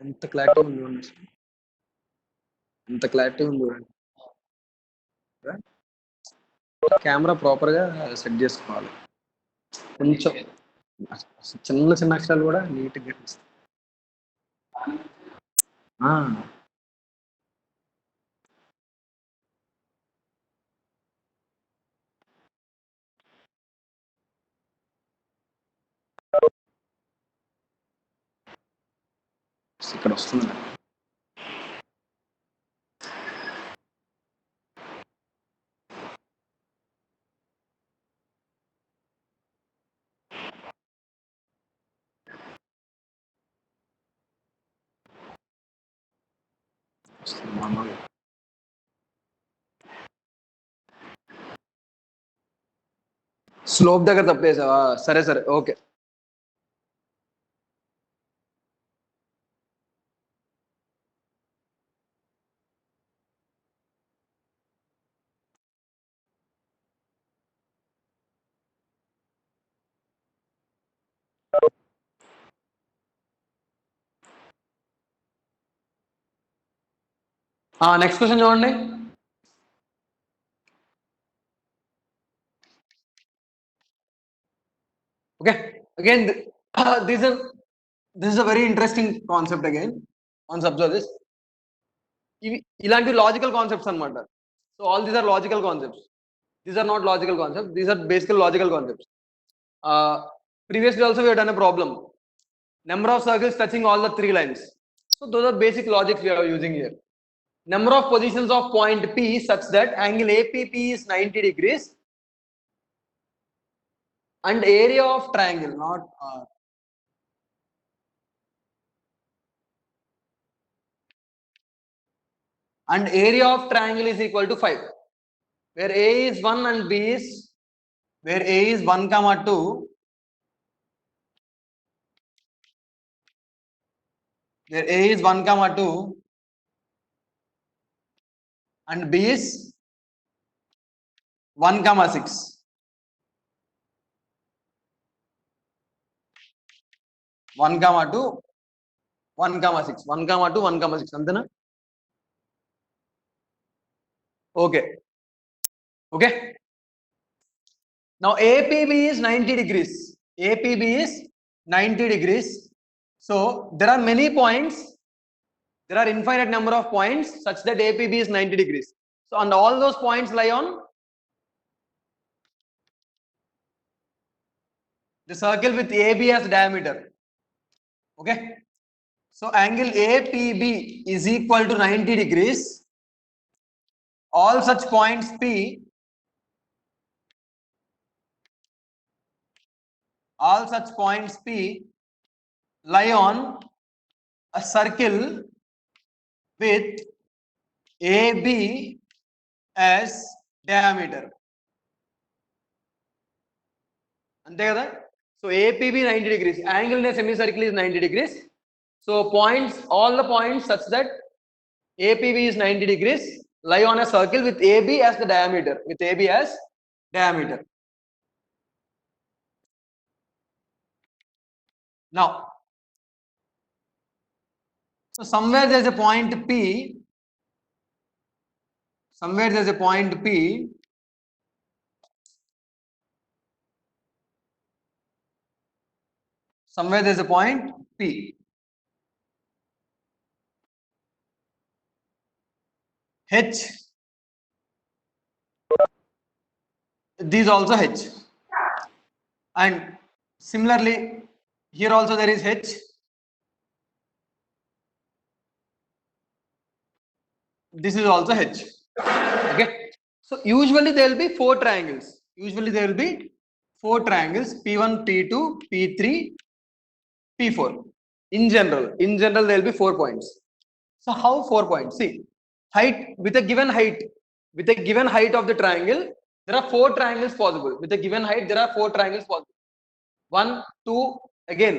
ఎంత clarity ఉంది చూడండి, ఎంత క్లారిటీ ఉంది చూడండి. కెమెరా ప్రాపర్గా సెట్ చేసుకోవాలి. కొంచెం చిన్న చిన్న అక్షరాలు కూడా నీట్గా కనిపిస్తాయి. ఇక్కడ వస్తుంది. స్లోప్ దగ్గర తప్పేసావా? సరే సరే ఓకే. నెక్స్ట్ క్వశ్చన్ చూడండి. Okay, again, this is a very interesting concept again. Once observe this. ఇలాంటి లాజికల్ కాన్సెప్ట్స్ అన్నమాట. So all these are logical concepts. These are not logical concepts. These are basically logical concepts. Previously also we have done a problem. Number of circles touching all the three lines. So those are basic logics we are using here. Number of positions of point P such that angle APP is 90 degrees and area of triangle, not and area of triangle is equal to 5, where A is 1 and B is, where A is 1 comma 2, where A is 1 comma 2 and B is 1 comma 6. 1 comma 2, 1 comma 6, 1 comma 2, 1 comma 6 అంతేనా? Okay. Now APB is 90 degrees. APB is 90 degrees. So there are many points. There are infinite number of points such that APB is 90 degrees. So and all those points lie on the circle with AB as diameter. Okay. So angle APB is equal to 90 degrees. All such points P, all such points P lie on a circle with AB as diameter. అంతే కదా? So APB 90 degrees, angle in a semicircle is 90 degrees. So points, all the points such that APB is 90 degrees lie on a circle with AB as the diameter, with AB as diameter. Now, so somewhere there is a point P, somewhere there is a point P, somewhere there is a point P. H, these also H, and similarly here also there is H. This is also H. Okay, so usually there will be four triangles. Usually there will be four triangles: P1, P2, P3, P4. In general there will be 4 points. So how 4 points? See, height, with a given height, with a given height of the triangle, there are 4 triangles possible. With a given height, there are 4 triangles possible. 1, 2, again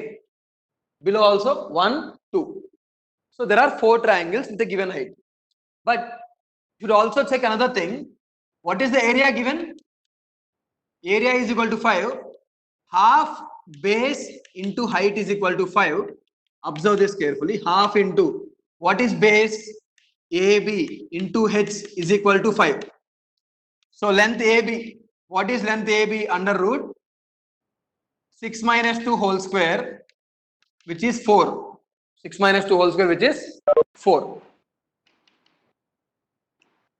below also 1, 2. So there are 4 triangles with a given height. But you should also check another thing. What is the area given? Area is equal to 5. Half base into height is equal to 5. Observe this carefully. Half into, what is base? AB into H is equal to 5. So length AB, what is length AB? Under root 6 minus 2 whole square, which is 4. 6 minus 2 whole square, which is 4.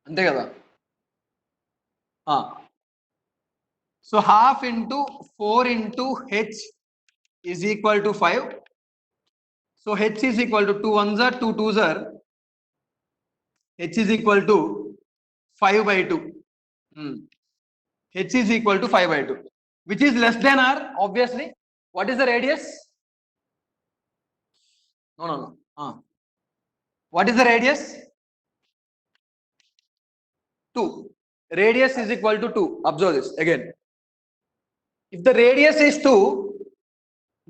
అంతే కదా? So half into 4 into H is equal to 5. So H is equal to 2 ones are 2 twos are. H is equal to 5 by 2. H is equal to 5 by 2, which is less than R, obviously. What is the radius? No. What is the radius? 2. Radius is equal to 2. Observe this again. If the radius is 2,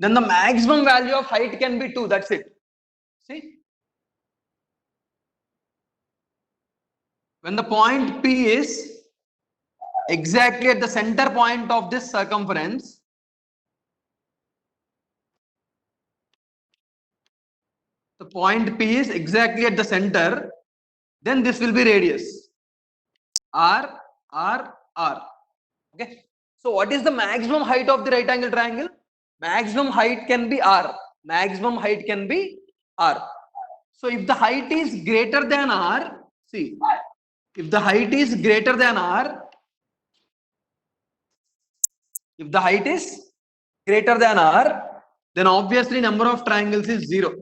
then the maximum value of height can be 2. That's it. See? When the point P is exactly at the center point of this circumference, the point P is exactly at the center, then this will be radius r r r. Okay, so what is the maximum height of the right angle triangle? Maximum height can be r, maximum height can be r. So if the height is greater than r, see, if the height is greater than r, if the height is greater than r, then obviously number of triangles is 0.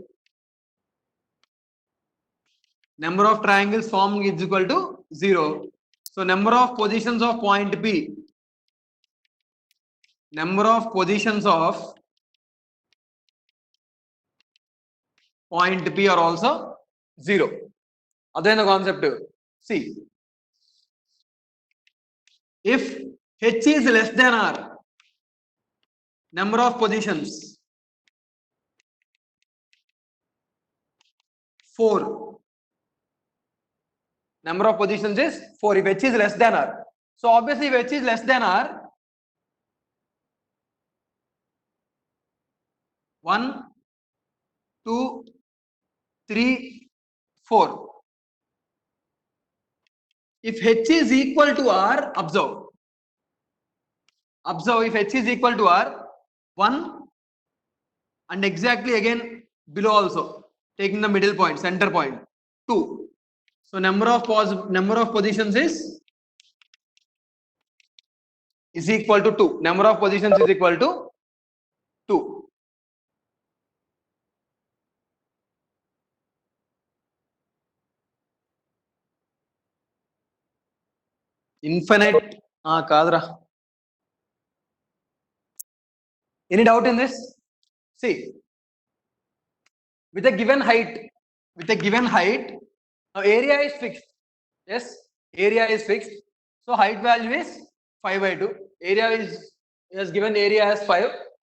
Number of triangles formed is equal to 0. So number of positions of point P, number of positions of point P are also 0. Again the concept. See, if h is less than r, number of positions 4. Number of positions is 4 if h is less than r. So obviously if h is less than r, 1, 2, 3, 4. If h is equal to r, observe if h is equal to r, 1 and exactly again below also taking the middle point, center point, 2. So number of positions is equal to 2. Number of positions is equal to 2. Infinite kadra. Any doubt in this? See, with a given height, now area is fixed. Yes, area is fixed. So height value is 5 by 2. Area is given, area as 5.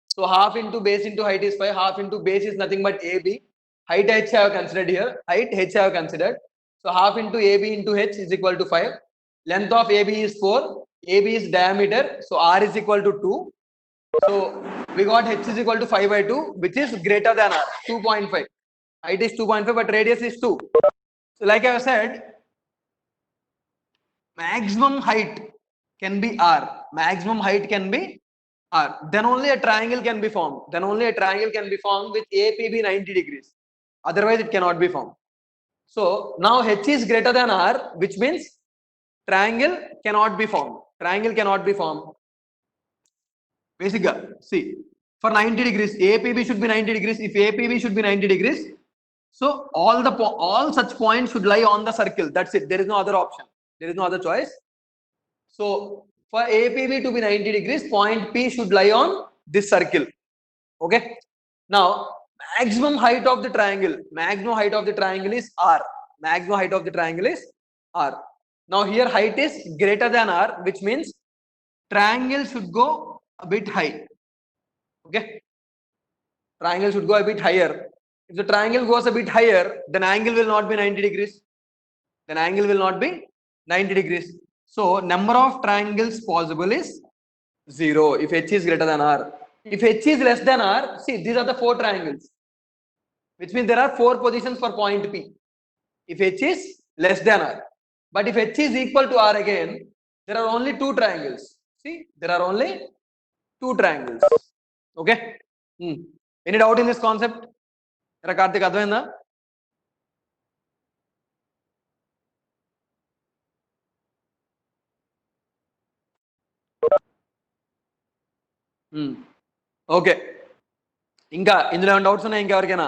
So half into base into height is 5. Half into base is nothing but AB. Height h I have considered here. Height h I have considered. So half into AB into h is equal to 5. Length of AB is 4. AB is diameter. So R is equal to 2. So we got h is equal to 5 by 2, which is greater than r, 2.5. Height is 2.5, but radius is 2. So like I said, maximum height can be r. Maximum height can be r. Then only a triangle can be formed. Then only a triangle can be formed with APB 90 degrees. Otherwise, it cannot be formed. So now h is greater than r, which means triangle cannot be formed. Triangle cannot be formed. Basically, see, for 90 degrees, APB should be 90 degrees. If APB should be 90 degrees, so all such points should lie on the circle. That's it. There is no other option. There is no other choice. So for APB to be 90 degrees, point P should lie on this circle. Okay. Now maximum height of the triangle. Maximum height of the triangle is R. Maximum height of the triangle is R. Now here height is greater than R, which means triangle should go a bit high. Okay, triangle should go a bit higher. If the triangle goes a bit higher, then angle will not be 90 degrees. Then angle will not be 90 degrees. So number of triangles possible is 0 if h is greater than r. If h is less than r, see, these are the 4 triangles, which means there are 4 positions for point P if h is less than r. But if h is equal to r again, there are only 2 triangles. See, there are only 2 triangles. Okay. Any doubt in this concept? Karthik, advainda? Okay, ఇంకా ఇందులో ఏమైనా doubts ఉన్నాయి ఇంకెవరికైనా?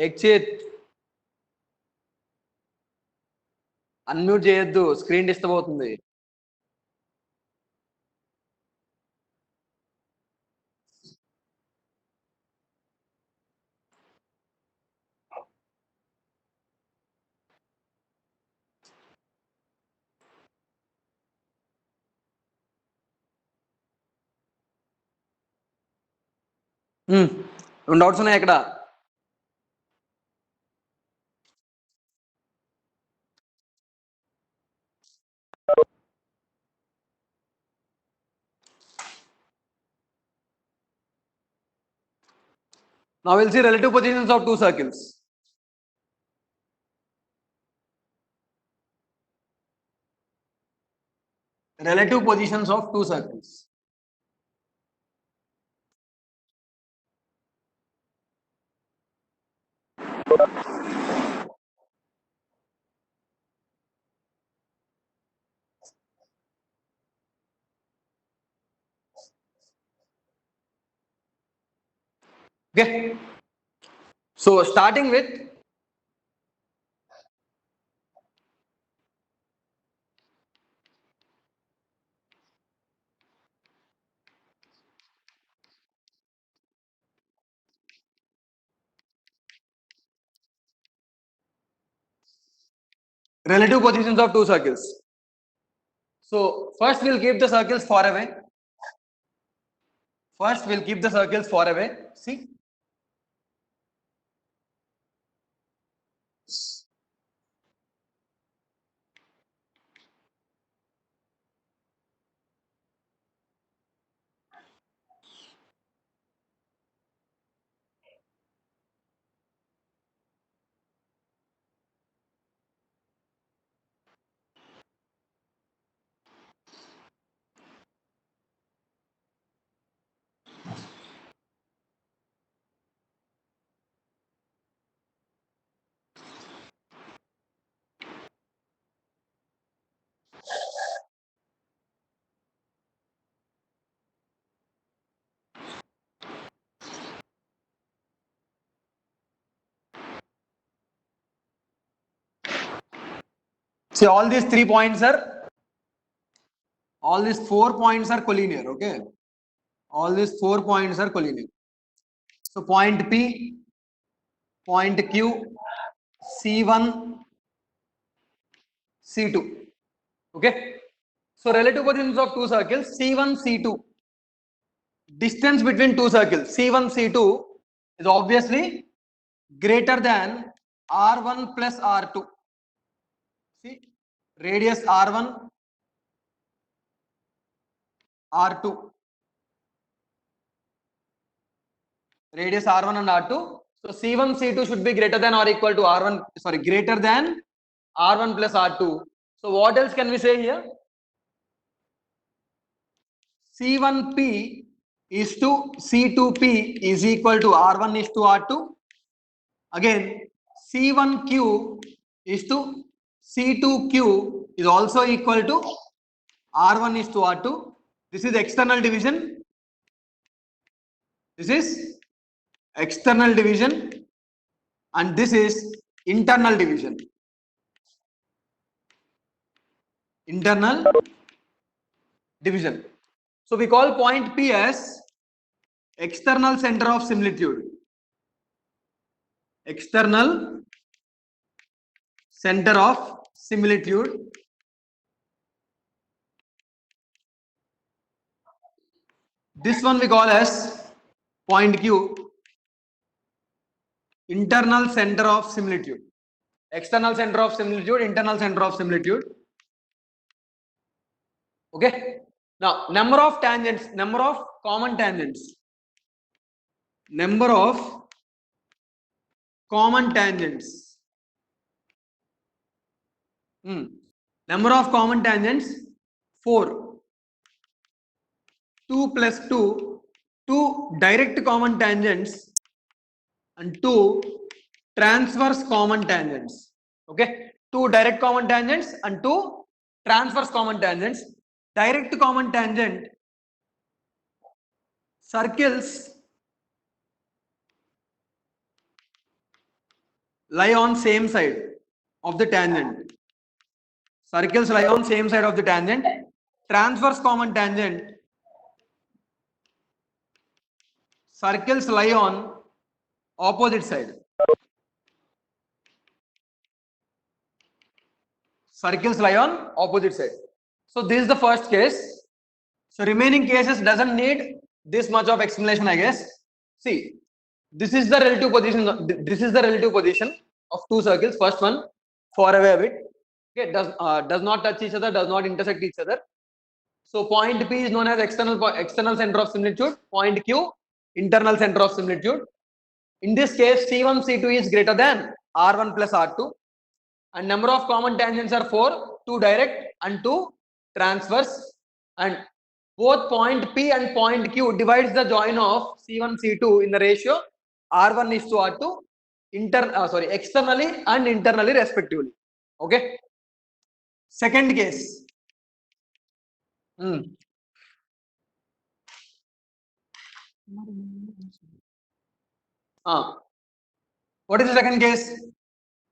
ఎక్చిత్ unmute చేయొద్దు, screen disturb అవుతుంది. రెండు doubts ఉన్నాయి ఇక్కడ. Now we'll see relative positions of two circles. Relative positions of two circles. Okay. So starting with relative positions of two circles. So first we'll keep the circles far away. First we'll keep the circles far away. See. See, all these 3 points are, all these 4 points are collinear, okay? All these 4 points are collinear. So point P, point Q, C1, C2, okay? So relative positions of two circles, C1, C2. Distance between two circles, C1, C2 is obviously greater than R1 plus R2. See, radius R1, R2. Radius R1 and R2. So C1, C2 should be greater than or equal to R1, sorry, greater than R1 plus R2. So what else can we say here? C1P is to C2P is equal to R1 is to R2. Again, C1Q is to C2Q is also equal to R1 is to R2. This is external division. This is external division and this is internal division. Internal division. So we call point P as external center of similitude. External center of similitude. This one we call as point Q, internal center of similitude. External center of similitude, internal center of similitude. Okay. Now, number of tangents, number of common tangents. Number of common tangents. Number of common tangents, 4. 2 plus 2, 2 direct common tangents and 2 transverse common tangents. Okay, 2 direct common tangents and 2 transverse common tangents. Direct common tangent, circles lie on same side of the tangent. Circles lie on same side of the tangent. Transverse common tangent, circles lie on opposite side. Circles lie on opposite side. So this is the first case. So remaining cases doesn't need this much of explanation, I guess. See, this is the relative position. This is the relative position of two circles. First one, far away a bit. Okay, does not touch each other, does not intersect each other. So point P is known as external center of similitude. Point Q, internal center of similitude. In this case, C1, C2 is greater than R1 plus R2, and number of common tangents are 4, 2 direct and 2 transverse, and both point P and point Q divides the join of C1, C2 in the ratio R1 is to R2, externally and internally respectively. Okay. Second case. What is the second case?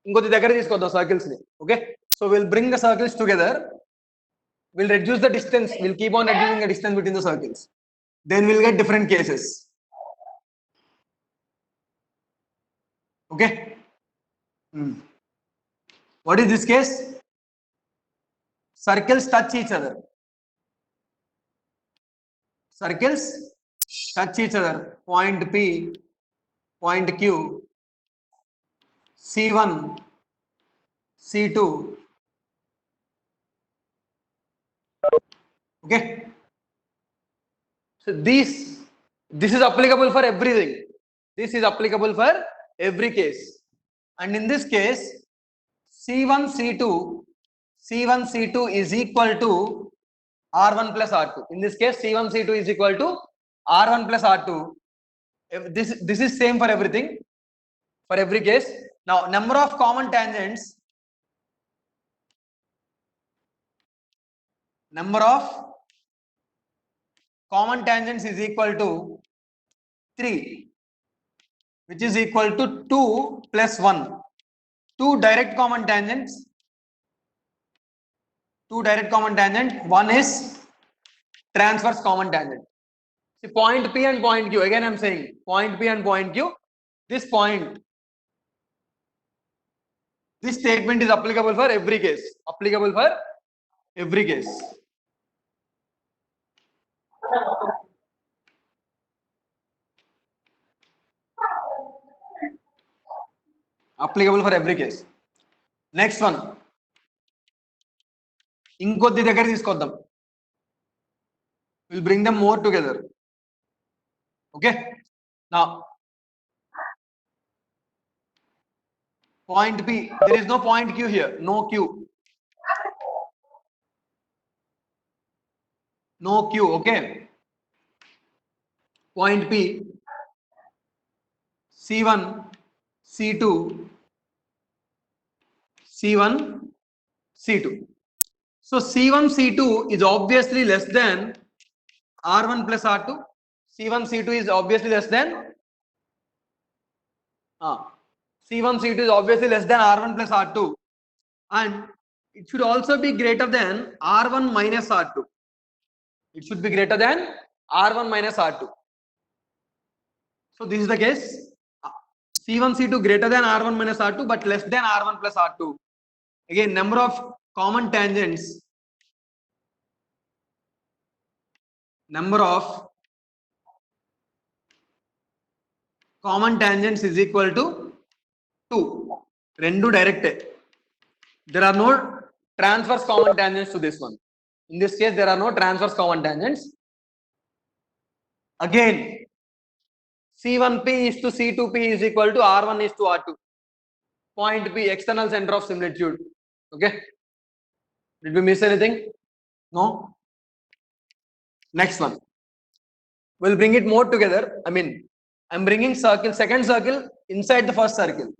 ఇంకొద్ది దగ్గర తీసుకొద్దాం circles ని. Okay, so we'll bring the circles together, we'll reduce the distance, we'll keep on reducing the distance between the circles, then we'll get different cases. Okay. What is this case? Circles touch each other. Circles touch each other. Point P, point Q, C1, C2. Okay. So this is applicable for everything. This is applicable for every case. And in this case, C1, C2 is equal to R1 plus R2. In this case, C1, C2 is equal to R1 plus R2. This is same for everything, for every case. Now, number of common tangents, is equal to 3, which is equal to 2 plus 1. 2 direct common tangents, 1 is transverse common tangent. See, point P and point Q, again I am saying point P and point Q, this statement is applicable for every case. Applicable for every case. Next one. ఇంకొద్ది దగ్గర తీసుకొద్దాం. We'll bring them more together. Okay. Now, point P, there is no point Q here, no Q. No Q, okay. Point P, C1, C2, C1, C2. So C1, C2 is obviously less than R1 plus R2. C1, C2 is obviously less than C1, C2 is obviously less than R1 plus R2, and it should also be greater than R1 minus R2. It should be greater than R1 minus R2. So this is the case. C1, C2 greater than R1 minus R2 but less than R1 plus R2. Again, number of common tangents, is equal to 2. Rendu direct. There are no transverse common tangents to this one. In this case, there are no transverse common tangents. Again, C1P is to C2P is equal to R1 is to R2. Point P, external center of similitude. Okay. Did we miss anything? No. Next one. We'll bring it more together. I mean, I'm bringing second circle inside the first circle.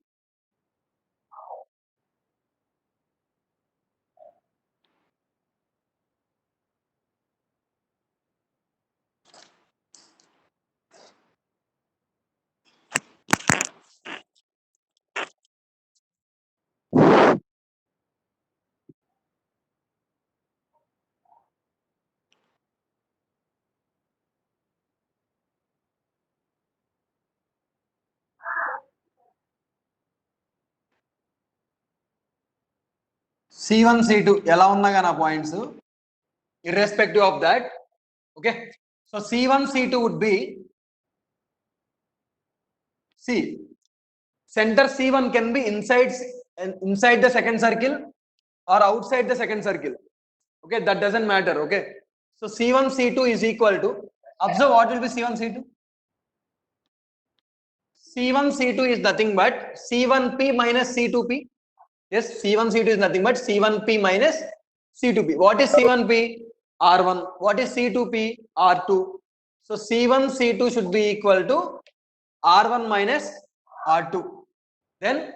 C1, C2 ఎలా ఉన్నా గానా points irrespective of that. Okay, so C1, C2 would be, see, center C1 can be inside the second circle or outside the second circle. Okay, that doesn't matter. Okay, so C1, C2 is equal to, observe what will be C1, C2. C1 C2 is nothing but C1P minus C2P. Yes, C1 C2 is nothing but C1P minus C2P. What is C1P? R1. What is C2P? R2. So C1 C2 should be equal to R1 minus R2. Then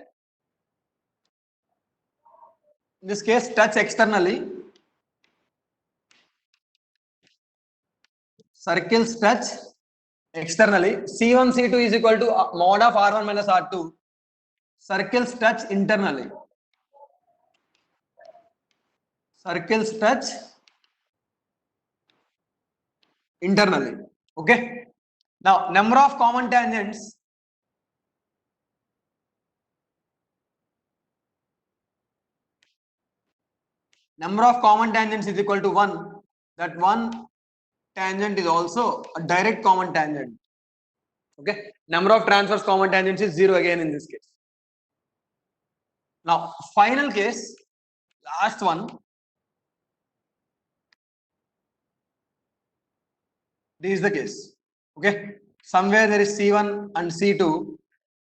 in this case touch externally, circles touch externally. C1 C2 is equal to mod of R1 minus R2. Circles touch internally. Circles touch internally. Okay. Now number of common tangents. Number of common tangents is equal to 1. That one tangent is also a direct common tangent. Okay. Number of transverse common tangents is 0 again in this case. Now final case, last one. This is the case. Okay. Somewhere there is C1 and C2.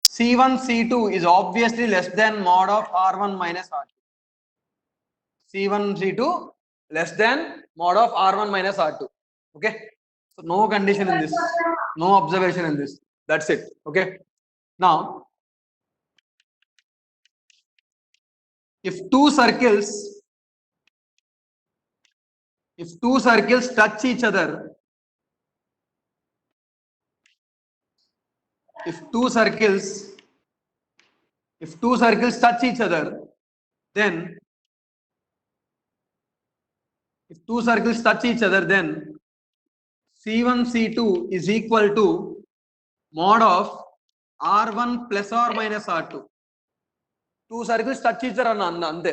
C1 C2 is obviously less than mod of R1 minus R2. C1 C2 less than mod of R1 minus R2. Okay. So no condition in this, no observation in this. That's it. Okay. Now if two circles touch each other, if two circles touch each other, then C1 C2 is equal to mod of R1 plus or minus R2. Two circles touch each other ante.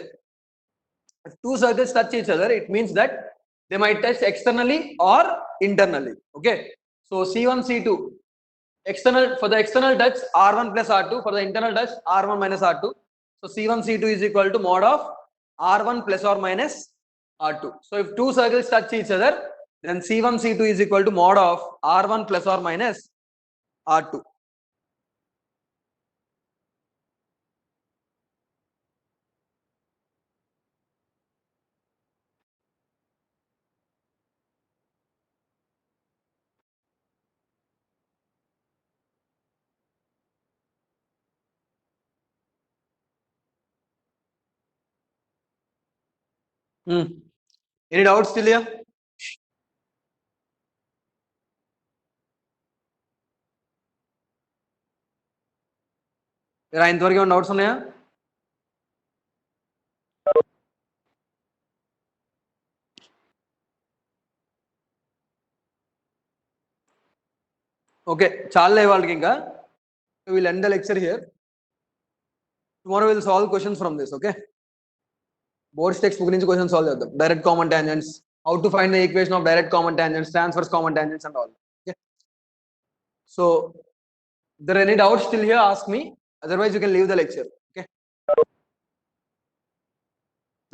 If two circles touch each other, it means that they might touch externally or internally. Okay. So C1 C2 external, for the external touch R1 plus R2, for the internal touch R1 minus R2. So C1 C2 is equal to mod of R1 plus or minus R2. So if two circles touch each other, then C1 C2 is equal to mod of R1 plus or minus R2. Any doubts still here? ఇంతవరకు ఏమైనా doubts ఉన్నాయా? Okay, చాలే వాళ్ళకి ఇంకా. We'll end the lecture here. Tomorrow we'll solve questions from this. Okay, boards textbook నుంచి questions solve చేద్దాం. Direct common tangents, how to find the equation of direct common tangents, transverse common tangents and all. Okay, so if there are any doubts still here, ask me. Otherwise you can leave the lecture. Okay,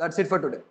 that's it for today.